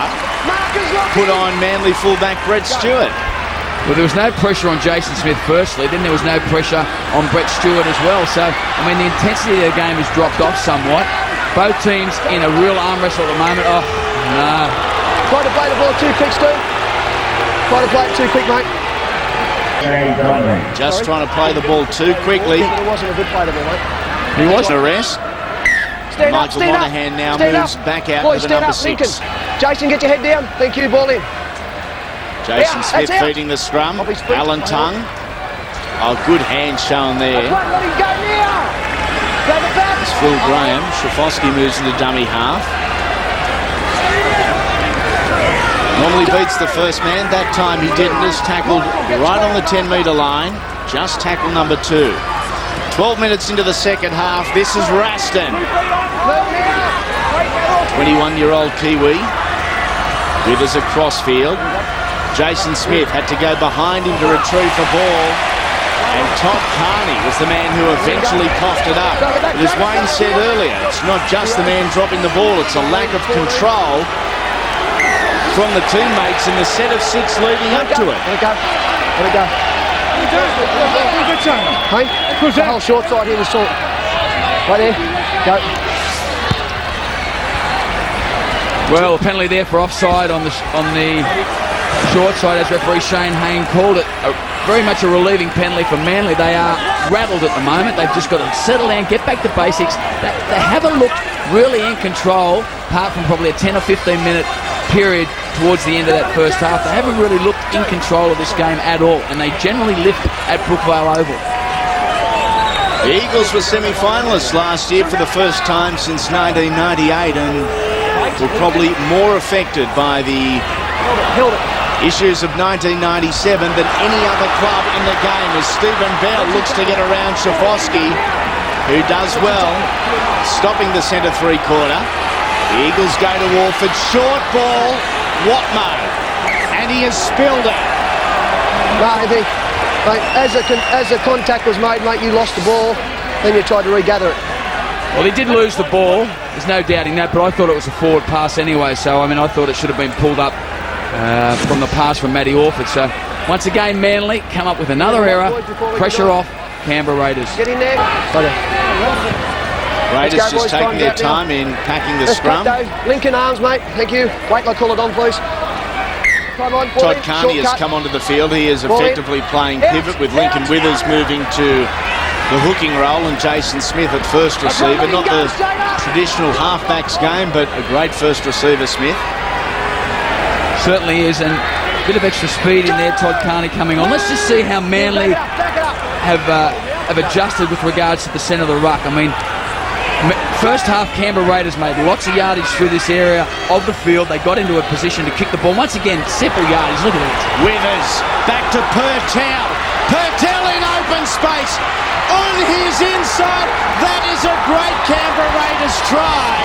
put on Manly fullback Brett Stewart. Well, there was no pressure on Jason Smith firstly, then there was no pressure on Brett Stewart as well. So, I mean, the intensity of the game has dropped off somewhat. Both teams in a real arm wrestle at the moment. Oh, no. Try to play the ball too quick, Stu. Try to play it too quick, mate. Just trying to play the ball too quickly. It wasn't a good play to me, mate. He was an arrest. Stand up, Michael stand Monaghan now stand moves up. back out Boys, to the number 6. Lincoln. Jason, get your head down. Thank you, ball in. Jason Smith that's out. feeding the scrum. Off his feet. Alan Tung. Oh, good hand shown there. Let him go now. Go to back. It's Phil Graham. Shafosky moves into dummy half. Normally beats the first man. That time he didn't. Is tackled right on the 10-metre line. Just tackle number 2. 12 minutes into the second half. This is Raston. 21-year-old Kiwi. Withers across field. Jason Smith had to go behind him to retrieve the ball. And Todd Carney was the man who eventually coughed it up. But as Wayne said earlier, it's not just the man dropping the ball, it's a lack of control from the teammates in the set of 6 leading up to it. Let it go. Let it go. Hey, the whole short side here, the sort. Right there. Go. Well, a penalty there for offside on the short side, as referee Shane Hayne called it. Very much a relieving penalty for Manly. They are rattled at the moment. They've just got to settle down, get back to basics. They haven't looked really in control, apart from probably a 10 or 15-minute period towards the end of that first half. They haven't really looked in control of this game at all, and they generally lift at Brookvale Oval. The Eagles were semi-finalists last year for the first time since 1998 and were probably more affected by the issues of 1997 than any other club in the game, as Stephen Bell looks to get around Shafosky, who does well, stopping the centre three-quarter. The Eagles go to Orford, short ball, Watmo, and he has spilled it. No, I think, mate, as the contact was made, mate, you lost the ball, then you tried to regather it. Well, he did lose the ball, there's no doubting that, but I thought it was a forward pass anyway, so I mean, I thought it should have been pulled up from the pass from Matty Orford. So once again, Manly come up with another error, pressure off Canberra Raiders. Get in there. Raiders just taking their time in packing the scrum. Lincoln arms, mate. Thank you. Wait, I'll call it on, please. Todd Carney has come onto the field. He is effectively playing pivot, with Lincoln Withers moving to the hooking role and Jason Smith at first receiver. Not the traditional halfbacks game, but a great first receiver, Smith. Certainly is, and a bit of extra speed in there, Todd Carney coming on. Let's just see how Manly have adjusted with regards to the centre of the ruck. I mean, first half, Canberra Raiders made lots of yardage through this area of the field. They got into a position to kick the ball. Once again, simple yardage. Look at it. Withers back to Purtell. Purtell in open space. On his inside. That is a great Canberra Raiders try.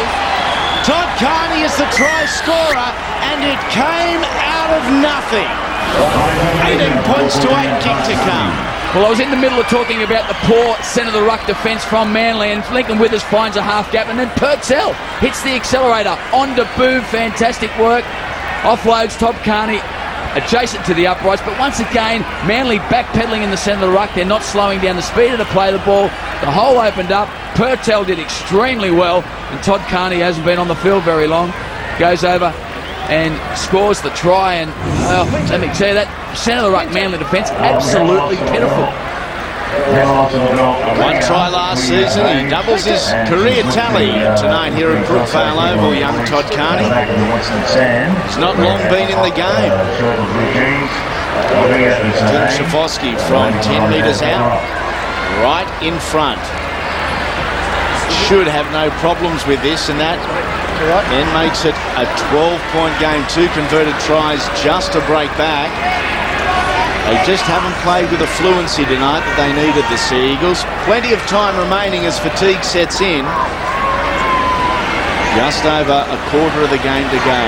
Todd Carney is the try scorer, and it came out of nothing. 18 points to 8 kick to come. Well, I was in the middle of talking about the poor centre-of-the-ruck defence from Manly, and Lincoln Withers finds a half gap, and then Purtell hits the accelerator on to Boom. Fantastic work. Offloads Todd Carney adjacent to the uprights, but once again, Manly backpedaling in the centre of the ruck. They're not slowing down the speed of the play of the ball. The hole opened up. Purtell did extremely well, and Todd Carney hasn't been on the field very long. Goes over and scores the try, and let me tell you, that centre of the ruck Manly defence, absolutely pitiful. One try last season, he doubles his career tally tonight here at Brookvale Oval, young Todd Carney. He's not long been in the game. Tim Shafosky from 10 metres out, right in front. Should have no problems with this, and that then makes it a 12-point game. 2 converted tries just to break back. They just haven't played with the fluency tonight that they needed, the Sea Eagles. Plenty of time remaining as fatigue sets in. Just over a quarter of the game to go.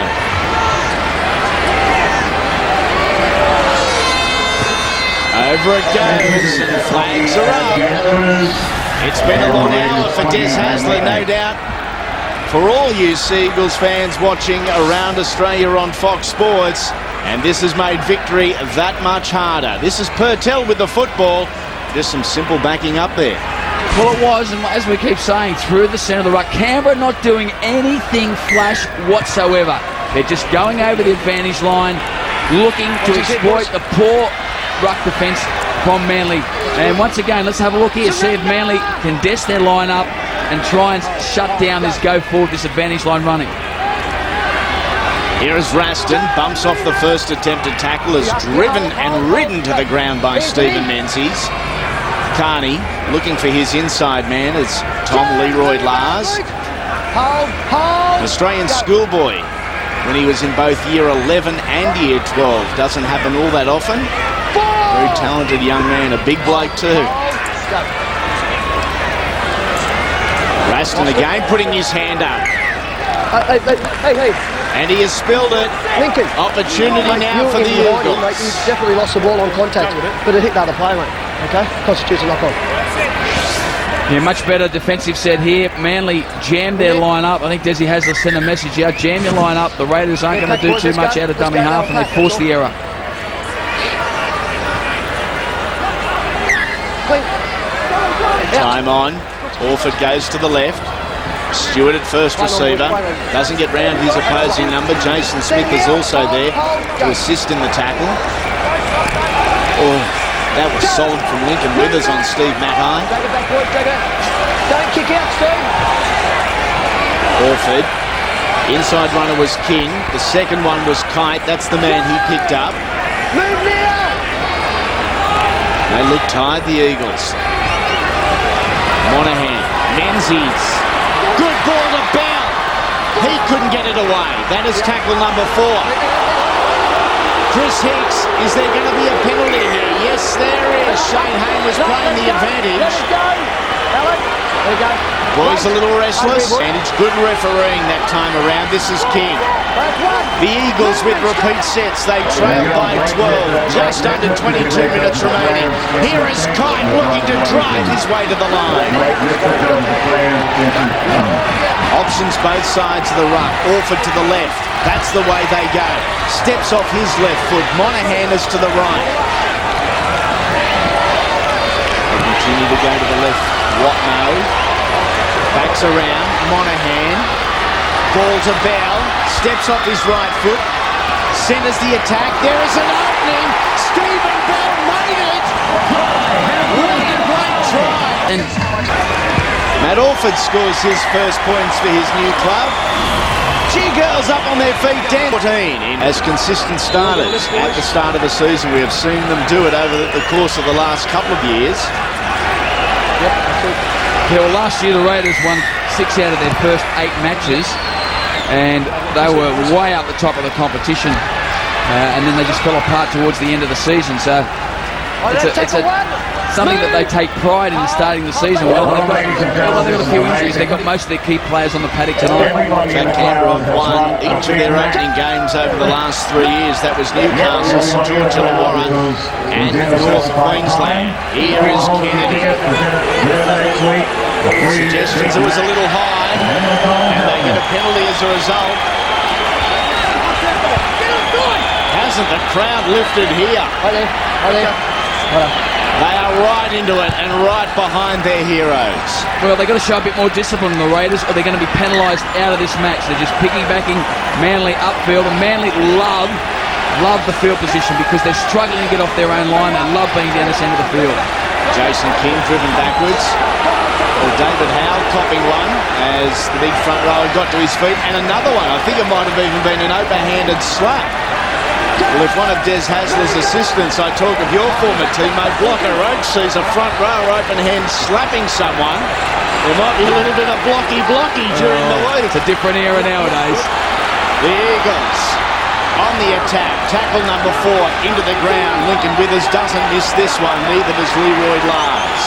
Over it goes, and flags are up. It's been a long hour for Des Hasler, no doubt. For all you Sea Eagles fans watching around Australia on Fox Sports, and this has made victory that much harder. This is Purtell with the football. Just some simple backing up there. Well, it was, and as we keep saying, through the centre of the ruck. Canberra not doing anything flash whatsoever. They're just going over the advantage line, looking to exploit the poor ruck defence from Manly. And once again, let's have a look here, see if Manly can desk their line up and try and shut down this go forward, this advantage line running. Here is Raston, bumps off the first attempted tackle, is driven and ridden to the ground by Stephen Menzies. Carney looking for his inside man as Tom Leroy Lars. An Australian schoolboy when he was in both year 11 and year 12. Doesn't happen all that often. Very talented young man, a big bloke too. Raston again putting his hand up. Hey. And he has spilled it. Lincoln. Opportunity Mate, now for the Eagles. Eagles. You definitely lost the ball on contact, but it hit the other player, mate. Okay? Constitutes a knock-on. Yeah, much better defensive set here. Manly jammed their line up. I think Des Hasler sent a message out. Jam your line up. The Raiders aren't going to do too much out of dummy half, and they force the error. Time on. Orford goes to the left. Stewart at first receiver. Doesn't get round his opposing number. Jason Smith is also there to assist in the tackle. Oh, that was solid from Lincoln Withers on Steve Matai. Don't kick out, Steve. Orford. Inside runner was King. The second one was Kite. That's the man he picked up. Move now. They look tired, the Eagles. Monaghan. Menzies. Good ball to Bell. He couldn't get it away. That is tackle number 4. Chris Hicks, is there going to be a penalty here? Yes, there is. Shane Hayne was playing the advantage. Let it go. Alan, there you go. Boys a little restless, and it's good refereeing that time around. This is King. The Eagles with repeat sets. They trail by 12. Just under 22 minutes remaining. Here is Kite looking to drive his way to the line. Options both sides of the ruck. Orford to the left. That's the way they go. Steps off his left foot. Monaghan is to the right. They continue to go to the left. Watno. Backs around. Monaghan. Ball to Bell. Steps off his right foot. Centres the attack. There is an opening. Stephen Bell made it. What a great try. And Matt Orford scores his first points for his new club. G-Girls up on their feet. 14 as consistent starters at the start of the season. We have seen them do it over the course of the last couple of years. Yep, that's it. Yeah, well, last year the Raiders won 6 out of their first 8 matches, and they were way up the top of the competition, and then they just fell apart towards the end of the season. So it's something that they take pride in starting the season well. They've got a few injuries. They've got most of their key players on the paddock tonight. Canberra have won each of their opening games over the last 3 years. That was Newcastle, St George Illawarra and North Queensland. Here is Kennedy. Suggestions it was a little high, and they get a penalty as a result. Hasn't the crowd lifted here? They are right into it and right behind their heroes. Well, they've got to show a bit more discipline in the Raiders, or they're going to be penalised out of this match. They're just piggybacking Manly upfield, and Manly love the field position because they're struggling to get off their own line and love being down the centre of the field. Jason King driven backwards. Well, David Howe copping one as the big front rower got to his feet, and another one. I think it might have even been an open-handed slap. Well, if one of Des Hasler's assistants, I talk of your former teammate, Blocker Roach, sees a front rower open hand slapping someone, there might be a little bit of blocky during the week. It's a different era nowadays. The Eagles on the attack. Tackle number 4 into the ground. Lincoln Withers doesn't miss this one, neither does Leroy Lars.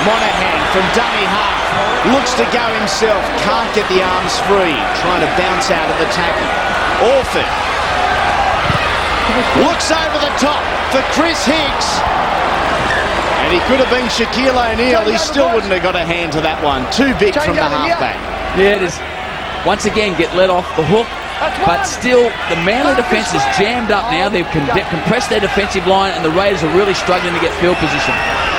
Monaghan from dummy half. Looks to go himself. Can't get the arms free. Trying to bounce out of the tackle. Orford. Looks over the top for Chris Hicks. And he could have been Shaquille O'Neal. He still wouldn't have got a hand to that one. Too big from the halfback. Yeah, it is. Once again, get let off the hook. But still, the Manly defence is jammed up now. They've compressed their defensive line, and the Raiders are really struggling to get field position.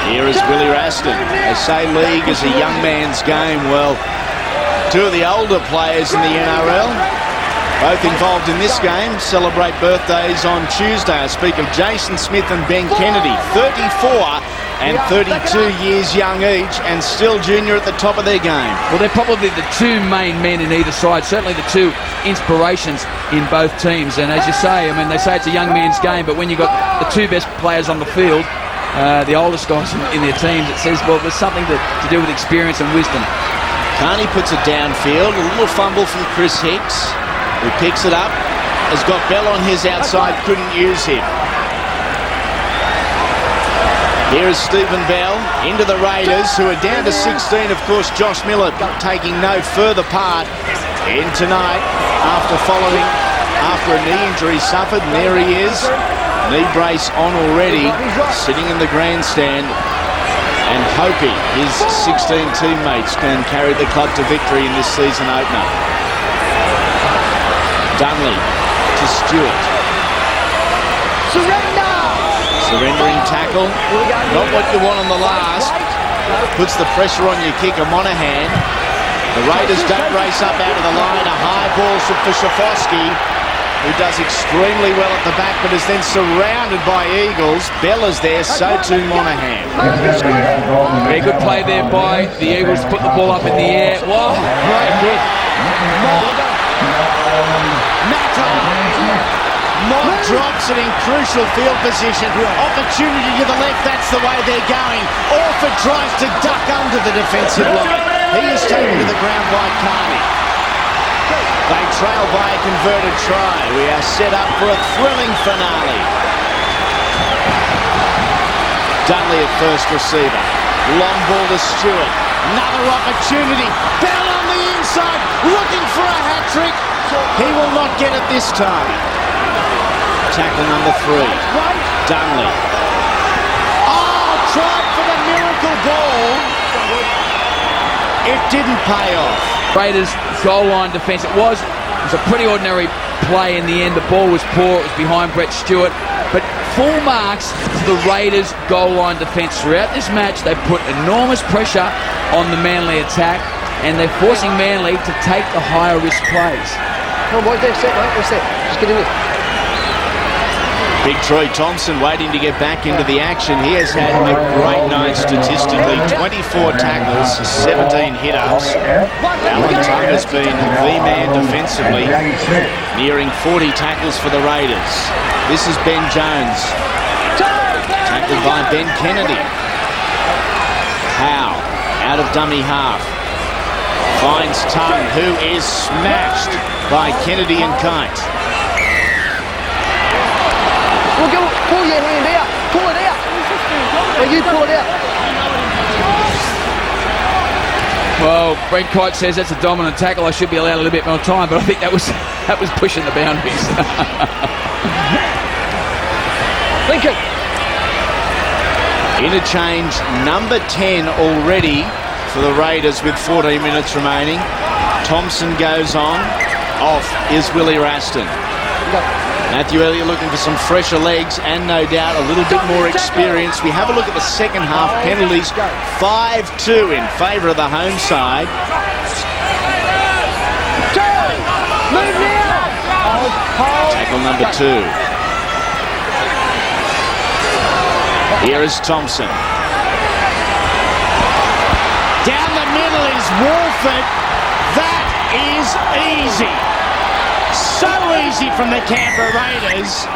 Here is Willie Raston. They say league is a young man's game. Well, 2 of the older players in the NRL, both involved in this game, celebrate birthdays on Tuesday. I speak of Jason Smith and Ben Kennedy, 34 and 32 years young each, and still junior at the top of their game. Well, they're probably the 2 main men in either side, certainly the 2 inspirations in both teams. And as you say, I mean, they say it's a young man's game, but when you've got the 2 best players on the field, the oldest guys in their teams, it says, well, there's something to do with experience and wisdom. Carney puts it downfield, a little fumble from Chris Hicks. who picks it up, has got Bell on his outside, couldn't use him. Here is Stephen Bell into the Raiders, who are down to 16. Of course, Josh Miller taking no further part in tonight after a knee injury suffered. And there he is, knee brace on already, sitting in the grandstand and hoping his 16 teammates can carry the club to victory in this season opener. Dunley to Stewart. Surrendering tackle, not what you want on the last. Puts the pressure on your kicker, Monaghan. The Raiders don't race up out of the line. A high ball for Shafosky, who does extremely well at the back, but is then surrounded by Eagles. Bella's there, so too Monaghan. Very good play there by the Eagles to put the ball up in the air. Whoa, great hit. Mott drops it in crucial field position. Opportunity to the left, that's the way they're going. Orford tries to duck under the defensive line. He is taken to the ground by Carney. They trail by a converted try. We are set up for a thrilling finale. Dunley at first receiver. Long ball to Stewart. Another opportunity. Bell on the inside, looking for a hat-trick. He will not get it this time. Tackle number 3. Dunley. Oh, tried for the miracle ball. It didn't pay off. Raiders goal line defence. It was a pretty ordinary play in the end. The ball was poor. It was behind Brett Stewart. But full marks to the Raiders goal line defence. Throughout this match, they put enormous pressure on the Manly attack, and they're forcing Manly to take the higher risk plays. Come on, boys, that's it, mate. That's it. Just get in there. Big Troy Thompson waiting to get back into the action. He has had a great night statistically. 24 tackles, 17 hit-ups. Alan Tung has been the man defensively, nearing 40 tackles for the Raiders. This is Ben Jones, tackled by Ben Kennedy. Howe, out of dummy half, finds Tung, who is smashed by Kennedy and Kite. Well, go, pull your hand out. Pull it out. Well, you pull it out. Well, Brent Kite says that's a dominant tackle. I should be allowed a little bit more time, but I think that was pushing the boundaries. Lincoln. Interchange number 10 already for the Raiders with 14 minutes remaining. Thompson goes on. Off is Willie Raston. Matthew Elliott looking for some fresher legs and no doubt a little bit more experience. We have a look at the second half penalties. 5-2 in favour of the home side. Tackle number 2. Here is Thompson. Down the middle is Orford. That is easy. So easy from the Canberra Raiders.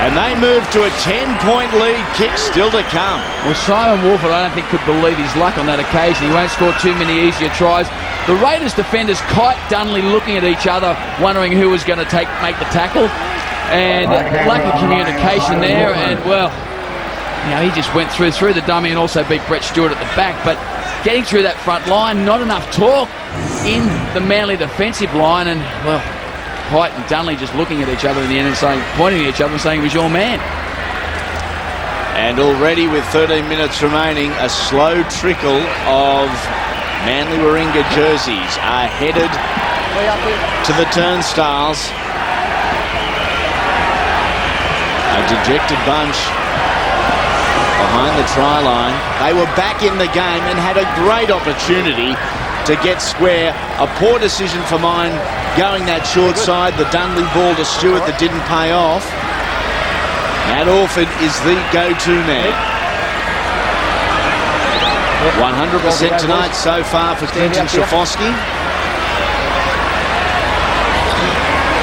And they move to a 10-point lead. Kick still to come. Well, Simon Orford, I don't think, could believe his luck on that occasion. He won't score too many easier tries. The Raiders defenders, Kite, Dunley, looking at each other, wondering who was going to make the tackle. And lack of communication there. And, well, you know, he just went through the dummy and also beat Brett Stewart at the back. But getting through that front line, not enough talk in the Manly defensive line, and well, Kite and Dunley just looking at each other in the end and pointing at each other and saying, "It was your man." And already with 13 minutes remaining, a slow trickle of Manly Warringah jerseys are headed to the turnstiles. A dejected bunch behind the try line. They were back in the game and had a great opportunity to get square. A poor decision for mine going that short side. The Dunley ball to Stewart that didn't pay off. Matt Orford is the go-to man. 100% tonight so far for Clinton Shafosky.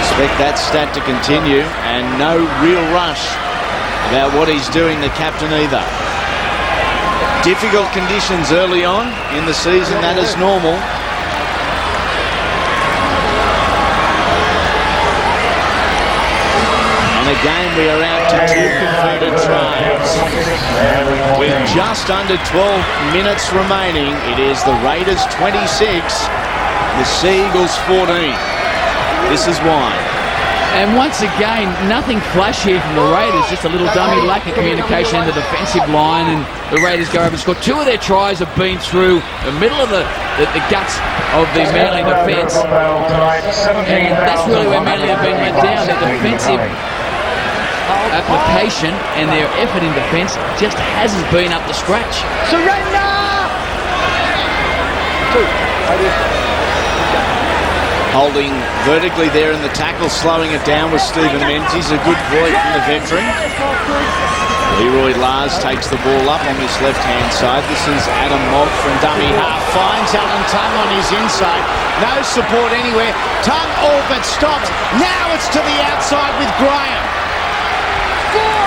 Expect that stat to continue, and no real rush about what he's doing, the captain, either. Difficult conditions early on in the season, that is normal. again, we are out to 2 converted tries. With just under 12 minutes remaining, it is the Raiders 26, the Sea Eagles 14. This is why. And once again, nothing flash here from the Raiders, just a little dummy, lack of communication in the defensive line, and the Raiders go over and score. 2 of their tries have been through the middle of the guts of the Manly defence, and that's really where Manly have been let down. Their defensive application and their effort in defence just hasn't been up to scratch. Surrender! Holding vertically there in the tackle, slowing it down with Stephen Menzies. A good void from the veteran. Leroy Lars takes the ball up on his left-hand side. This is Adam Mogg from dummy half. Finds Alan Tongue on his inside. No support anywhere. Tongue all but stopped. Now it's to the outside with Graham.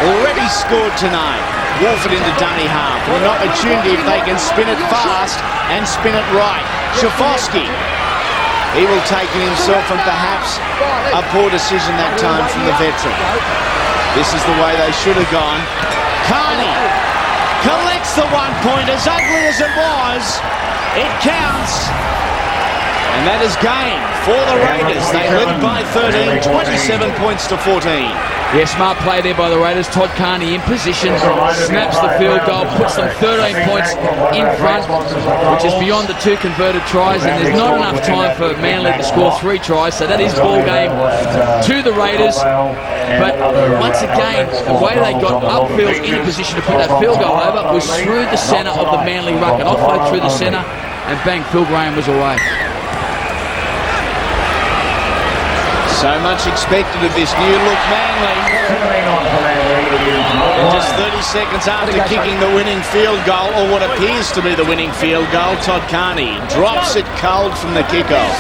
Already scored tonight. Orford into dummy half. An opportunity if they can spin it fast and spin it right. Shafosky. He will take it himself, and perhaps a poor decision that time from the veteran. This is the way they should have gone. Carney collects the 1 point. As ugly as it was, it counts. And that is game for the Raiders. They lead by 13, 27 points to 14. Yeah, smart play there by the Raiders. Todd Carney in position, snaps the field goal, puts them 13 points in front, which is beyond the 2 converted tries, and there's not enough time for Manly to score 3 tries, so that is ball game to the Raiders. But once again, the way they got upfield in a position to put that field goal over was through the centre of the Manly ruck, an offload through the centre, and bang, Phil Graham was away. So much expected of this new look Manly. And just 30 seconds after kicking the winning field goal, or what appears to be the winning field goal, Todd Carney drops it cold from the kickoff.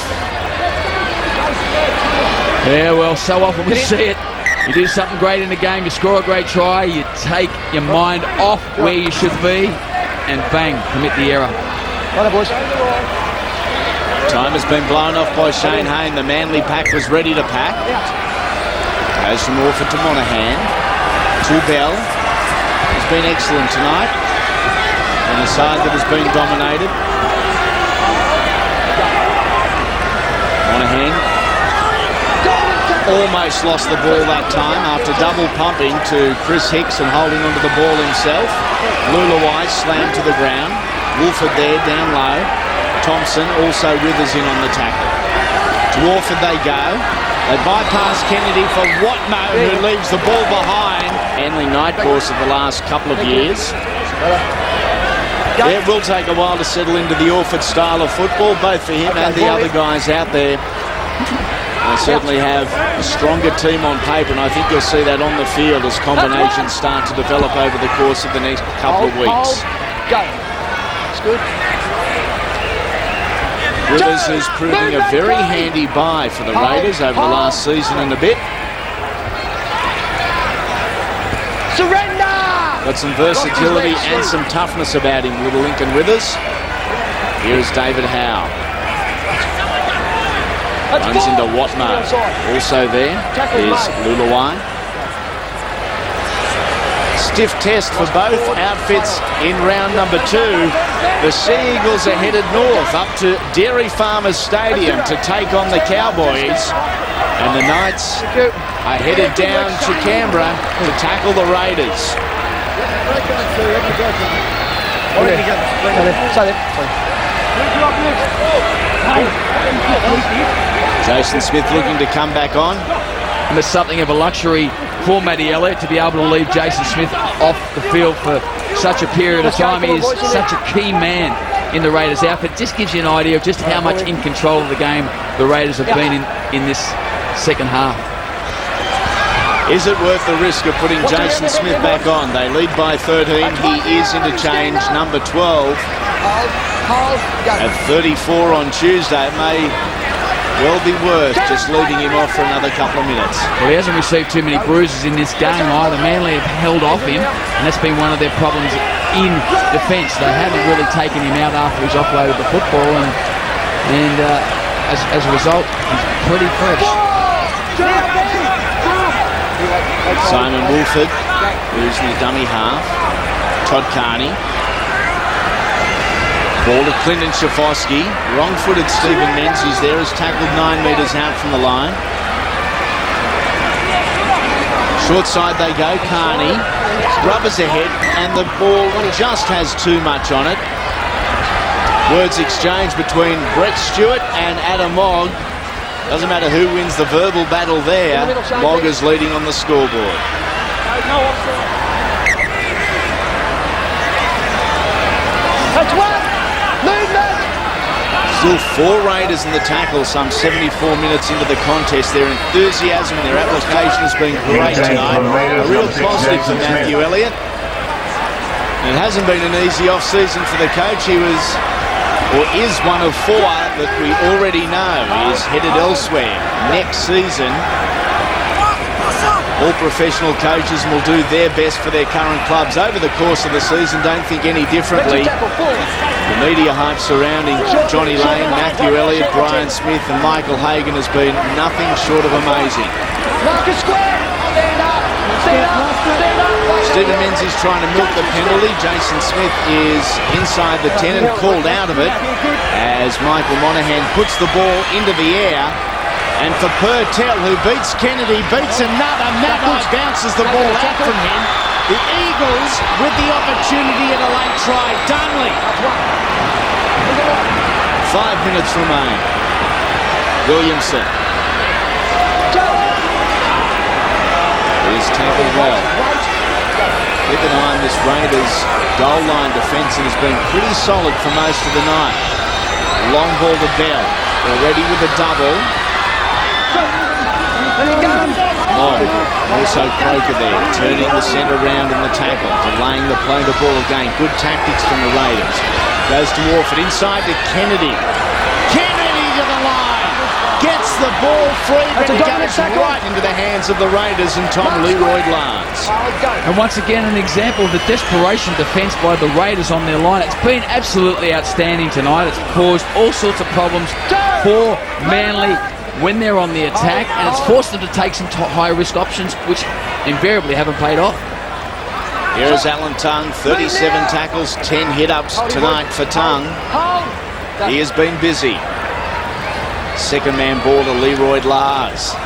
Yeah, well, so often we see it. You do something great in the game, you score a great try, you take your mind off where you should be, and bang, commit the error. Right, boys. Time has been blown off by Shane Hayne. The Manly pack was ready to pack. Goes from Orford to Monaghan. To Bell. He's been excellent tonight. And a side that has been dominated. Monaghan almost lost the ball that time after double pumping to Chris Hicks and holding onto the ball himself. Lulawai slammed to the ground. Wolford there down low. Thompson also withers in on the tackle. To Orford they go. They bypass Kennedy for Watmo, who leaves the ball behind. Manly night course of the last couple of years. It will take a while to settle into the Orford style of football, both for him and the other guys out there. They certainly have a stronger team on paper, and I think you'll see that on the field as combinations start to develop over the course of the next couple of weeks. Go. It's good. Withers is proving a very handy buy for the Raiders over the last season and a bit. Surrender! Got some versatility and some toughness about him, little Lincoln Withers. Here is David Howe. Runs into Watmo. Also there is Lulawai. Stiff test for both outfits in round number 2. The Sea Eagles are headed north up to Dairy Farmers Stadium to take on the Cowboys. And the Knights are headed down to Canberra to tackle the Raiders. Jason Smith looking to come back on. And there's something of a luxury for Matty Elliott to be able to leave Jason Smith off the field for such a period of time. He is such a key man in the Raiders outfit. Just gives you an idea of just how much in control of the game the Raiders have been in this second half. Is it worth the risk of putting Jason Smith back on? They lead by 13. He is interchange number 12. At 34 on Tuesday, it may well be worth just leaving him off for another couple of minutes. Well, he hasn't received too many bruises in this game either. Manly have held off him, and that's been one of their problems in defence. They haven't really taken him out after he's offloaded the football, and as a result, he's pretty fresh. Simon Wolford, who's the dummy half. Todd Carney. Ball to Clinton Shafoski. Wrong-footed Stephen Menzies there is tackled 9 metres out from the line. Short side they go. Carney. Rubbers ahead and the ball just has too much on it. Words exchanged between Brett Stewart and Adam Mogg. Doesn't matter who wins the verbal battle there. Mogg is leading on the scoreboard. That's one. Movement. Still 4 Raiders in the tackle, some 74 minutes into the contest. Their enthusiasm and their application has been great tonight. A real positive for Matthew Elliott. It hasn't been an easy off-season for the coach. He was, or is, one of 4 that we already know is headed elsewhere next season. All professional coaches will do their best for their current clubs over the course of the season. Don't think any differently. The media hype surrounding Johnny Lane, Matthew Elliott, Brian Smith and Michael Hagan has been nothing short of amazing. Stephen Menzies trying to milk the penalty. Jason Smith is inside the 10 and called out of it as Michael Monaghan puts the ball into the air. And for Purtell, who beats Kennedy, beats another. Matai bounces the ball out from him. The Eagles with the opportunity at a late try. Dunley. 5 minutes remain. Williamson. He's tackled well. Keep an eye on this Raiders goal line defence, and has been pretty solid for most of the night. Long ball to Bell. Already with a double. Long, also Croker there, turning the centre round in the tackle, delaying the play the ball again. Good tactics from the Raiders. Goes to Orford, inside to Kennedy. Kennedy to the line. Gets the ball free, but it goes right into the hands of the Raiders and Tom Leroy-Lance. And once again, an example of the desperation defence by the Raiders on their line. It's been absolutely outstanding tonight. It's caused all sorts of problems for Manly when they're on the attack, and it's forced them to take some high-risk options, which invariably haven't paid off. Here is Alan Tongue, 37 tackles, 10 hit-ups tonight for Tongue. He has been busy. Second man ball to Leroy-Lance.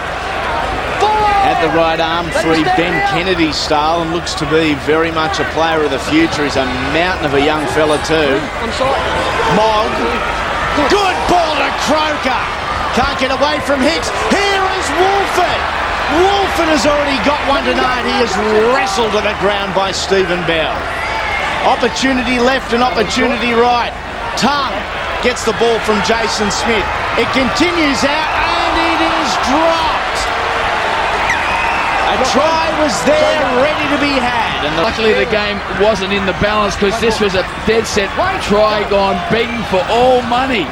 At the right arm, free Ben Kennedy style, and looks to be very much a player of the future. He's a mountain of a young fella too. Mogg. Good ball to Croker. Can't get away from Hicks. Here is Wolford. Wolford has already got one tonight. He is wrestled to the ground by Stephen Bell. Opportunity left and opportunity right. Tongue gets the ball from Jason Smith. It continues out and it is dropped. A try was there, ready to be had. And luckily the game wasn't in the balance, because this was a dead set try gone begging for all money.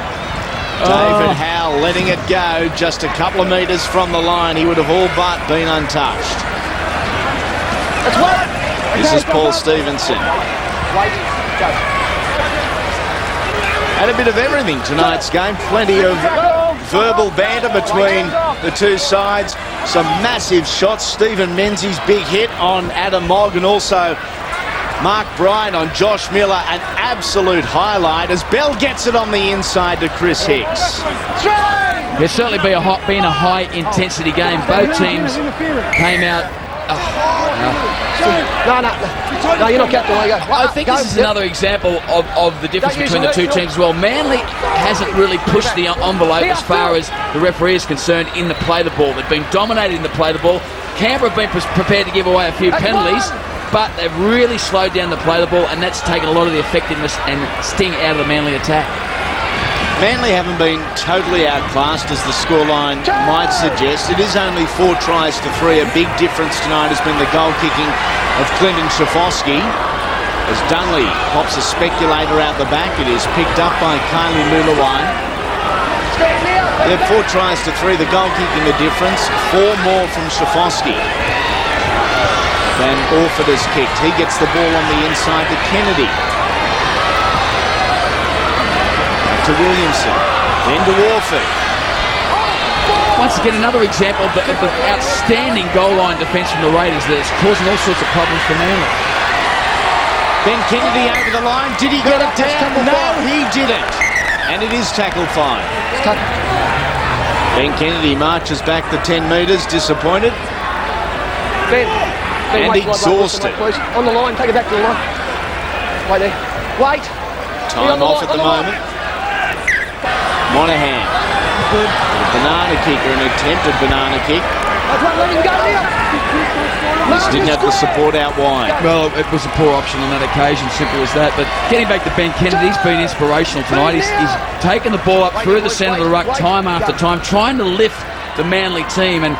David Howe letting it go just a couple of metres from the line. He would have all but been untouched. This is Paul Stevenson. Had a bit of everything tonight's game. Plenty of verbal banter between the two sides. Some massive shots. Stephen Menzies' big hit on Adam Mogg, and also Mark Bryant on Josh Miller, an absolute highlight as Bell gets it on the inside to Chris Hicks. It's certainly been a high-intensity game. Both teams came out... No, you're not captain. I think this is another example of the difference between the two teams as well. Manly hasn't really pushed the envelope as far as the referee is concerned in the play the ball. They've been dominating the play the ball. Canberra have been prepared to give away a few penalties, but they've really slowed down the play the ball, and that's taken a lot of the effectiveness and sting out of the Manly attack. Manly haven't been totally outclassed, as the scoreline might suggest. It is only 4 tries to 3. A big difference tonight has been the goal kicking of Clinton Shafoski. As Dunley pops a speculator out the back, it is picked up by Kylie Lulawai. They're 4 tries to 3. The goal kicking the difference. 4 more from Shafoski than Orford has kicked. He gets the ball on the inside to Kennedy. To Williamson, then to Orford. once again, another example of the outstanding goal line defence from the Raiders that's causing all sorts of problems for Manly. Ben Kennedy over the line. Did he get it down? No, he didn't. And it is tackle 5. Ben Kennedy marches back the 10 metres, disappointed. Ben, And wait, exhausted. wait, on the line, take it back to the line. Wait there. Wait. Time off at the moment. Monaghan. A banana kick, or an attempted banana kick. Let him go now. Just didn't have the support out wide. Well, it was a poor option on that occasion, simple as that. But getting back to Ben Kennedy, he's been inspirational tonight. He's taken the ball up through the centre of the ruck time after time, trying to lift the Manly team. And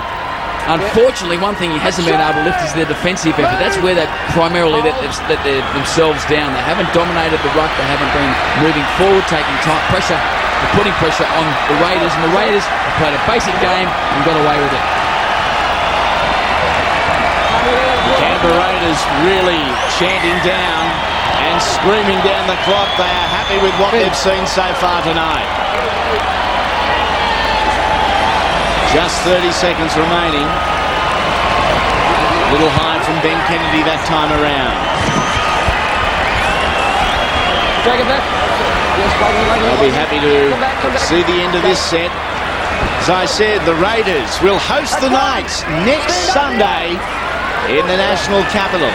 unfortunately, one thing he hasn't been able to lift is their defensive effort. That's where they primarily let themselves down. They haven't dominated the ruck. They haven't been moving forward, taking time, pressure, putting pressure on the Raiders. And the Raiders have played a basic game and got away with it. Canberra Raiders really chanting down and screaming down the clock. They are happy with what they've seen so far tonight. Just 30 seconds remaining. A little high from Ben Kennedy that time around. They'll be happy to see the end of this set. As I said, the Raiders will host the Knights next Sunday in the national capital.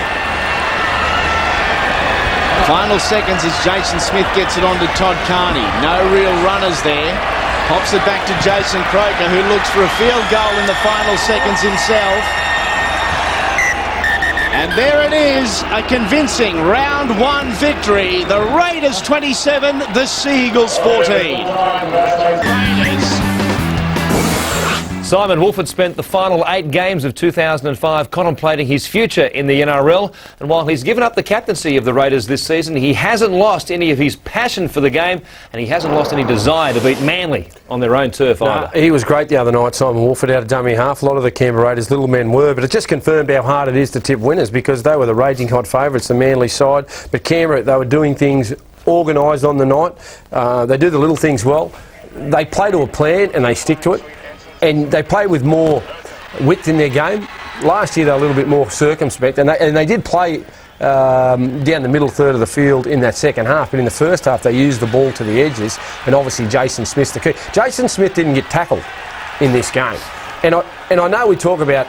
Final seconds as Jason Smith gets it on to Todd Carney. No real runners there. Pops it back to Jason Croker, who looks for a field goal in the final seconds himself. And there it is, a convincing round 1 victory. The Raiders 27, the Seagulls 14. Raiders. Simon Wolford spent the final 8 games of 2005 contemplating his future in the NRL, and while he's given up the captaincy of the Raiders this season, he hasn't lost any of his passion for the game, and he hasn't lost any desire to beat Manly on their own turf either. He was great the other night, Simon Wolford, out of dummy half. A lot of the Canberra Raiders little men were, but it just confirmed how hard it is to tip winners, because they were the raging hot favourites, the Manly side, but Canberra, they were doing things organised on the night. They do the little things well. They play to a plan and they stick to it. And they play with more width in their game. Last year they were a little bit more circumspect, and they did play down the middle third of the field in that second half, but in the first half they used the ball to the edges, and obviously Jason Smith's the key. Jason Smith didn't get tackled in this game. And I know we talk about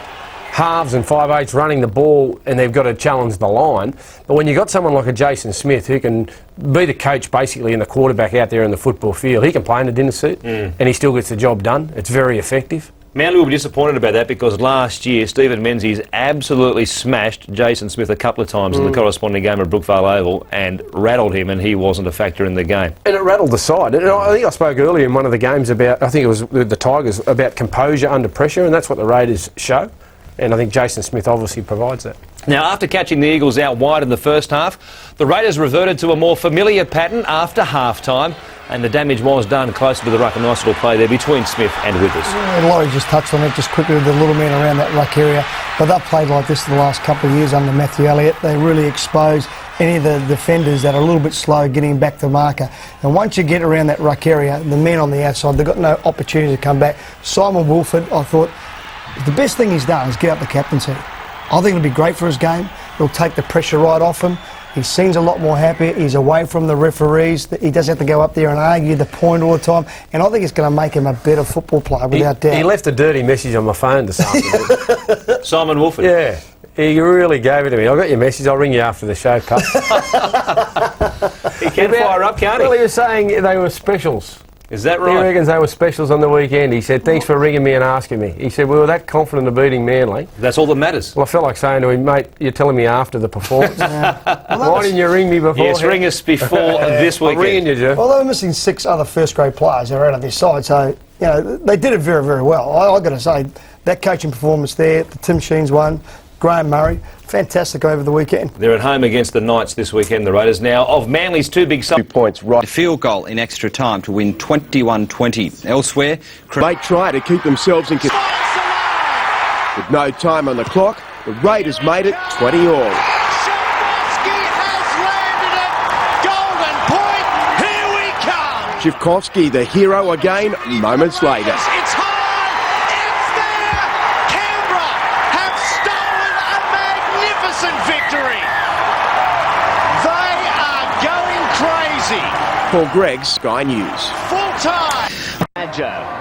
halves and 5/8 running the ball and they've got to challenge the line, but when you've got someone like a Jason Smith who can be the coach basically and the quarterback out there in the football field, he can play in a dinner suit and he still gets the job done. It's very effective. Manly will be disappointed about that because last year Stephen Menzies absolutely smashed Jason Smith a couple of times in the corresponding game at Brookvale Oval and rattled him, and he wasn't a factor in the game. And it rattled the side. And I think I spoke earlier in one of the games about, I think it was the Tigers, about composure under pressure, and that's what the Raiders show. And I think Jason Smith obviously provides that. Now, after catching the Eagles out wide in the first half, the Raiders reverted to a more familiar pattern after half-time, and the damage was done closer to the ruck. A nice little play there between Smith and Withers. Yeah, Laurie just touched on it just quickly with the little men around that ruck area. But they've played like this the last couple of years under Matthew Elliott. They really expose any of the defenders that are a little bit slow getting back to marker. And once you get around that ruck area, the men on the outside, they've got no opportunity to come back. Simon Wolford, I thought, the best thing he's done is get up the captaincy. I think it'll be great for his game. It'll take the pressure right off him. He seems a lot more happy. He's away from the referees. He doesn't have to go up there and argue the point all the time. And I think it's going to make him a better football player without doubt. He left a dirty message on my phone this afternoon. Simon Wolford. Yeah, he really gave it to me. I got your message. I'll ring you after the show, Pup. He can fire up, can't he? Well, he was saying they were specials. Is that right? He reckons they were specials on the weekend. He said, thanks for ringing me and asking me. He said, we were that confident of beating Manly. That's all that matters. Well, I felt like saying to him, mate, you're telling me after the performance. Why didn't you ring me before? Yes, ring us before this weekend. I'm ringing you, Jeff. Well, they were missing 6 other first-grade players that are out of this side, so you know they did it very, very well. I've got to say, that coaching performance there, the Tim Sheens one, Graham Murray, fantastic over the weekend. They're at home against the Knights this weekend, the Raiders. Now, of Manly's 2 big... 2 points right. A field goal in extra time to win 21-20. Elsewhere... They try to keep themselves in control. With no time on the clock, the Raiders made it 20-all. Golden point, here we come. Shivkovsky, the hero again, moments later. It's high, Paul Gregg, Sky News. Full time. Adjo.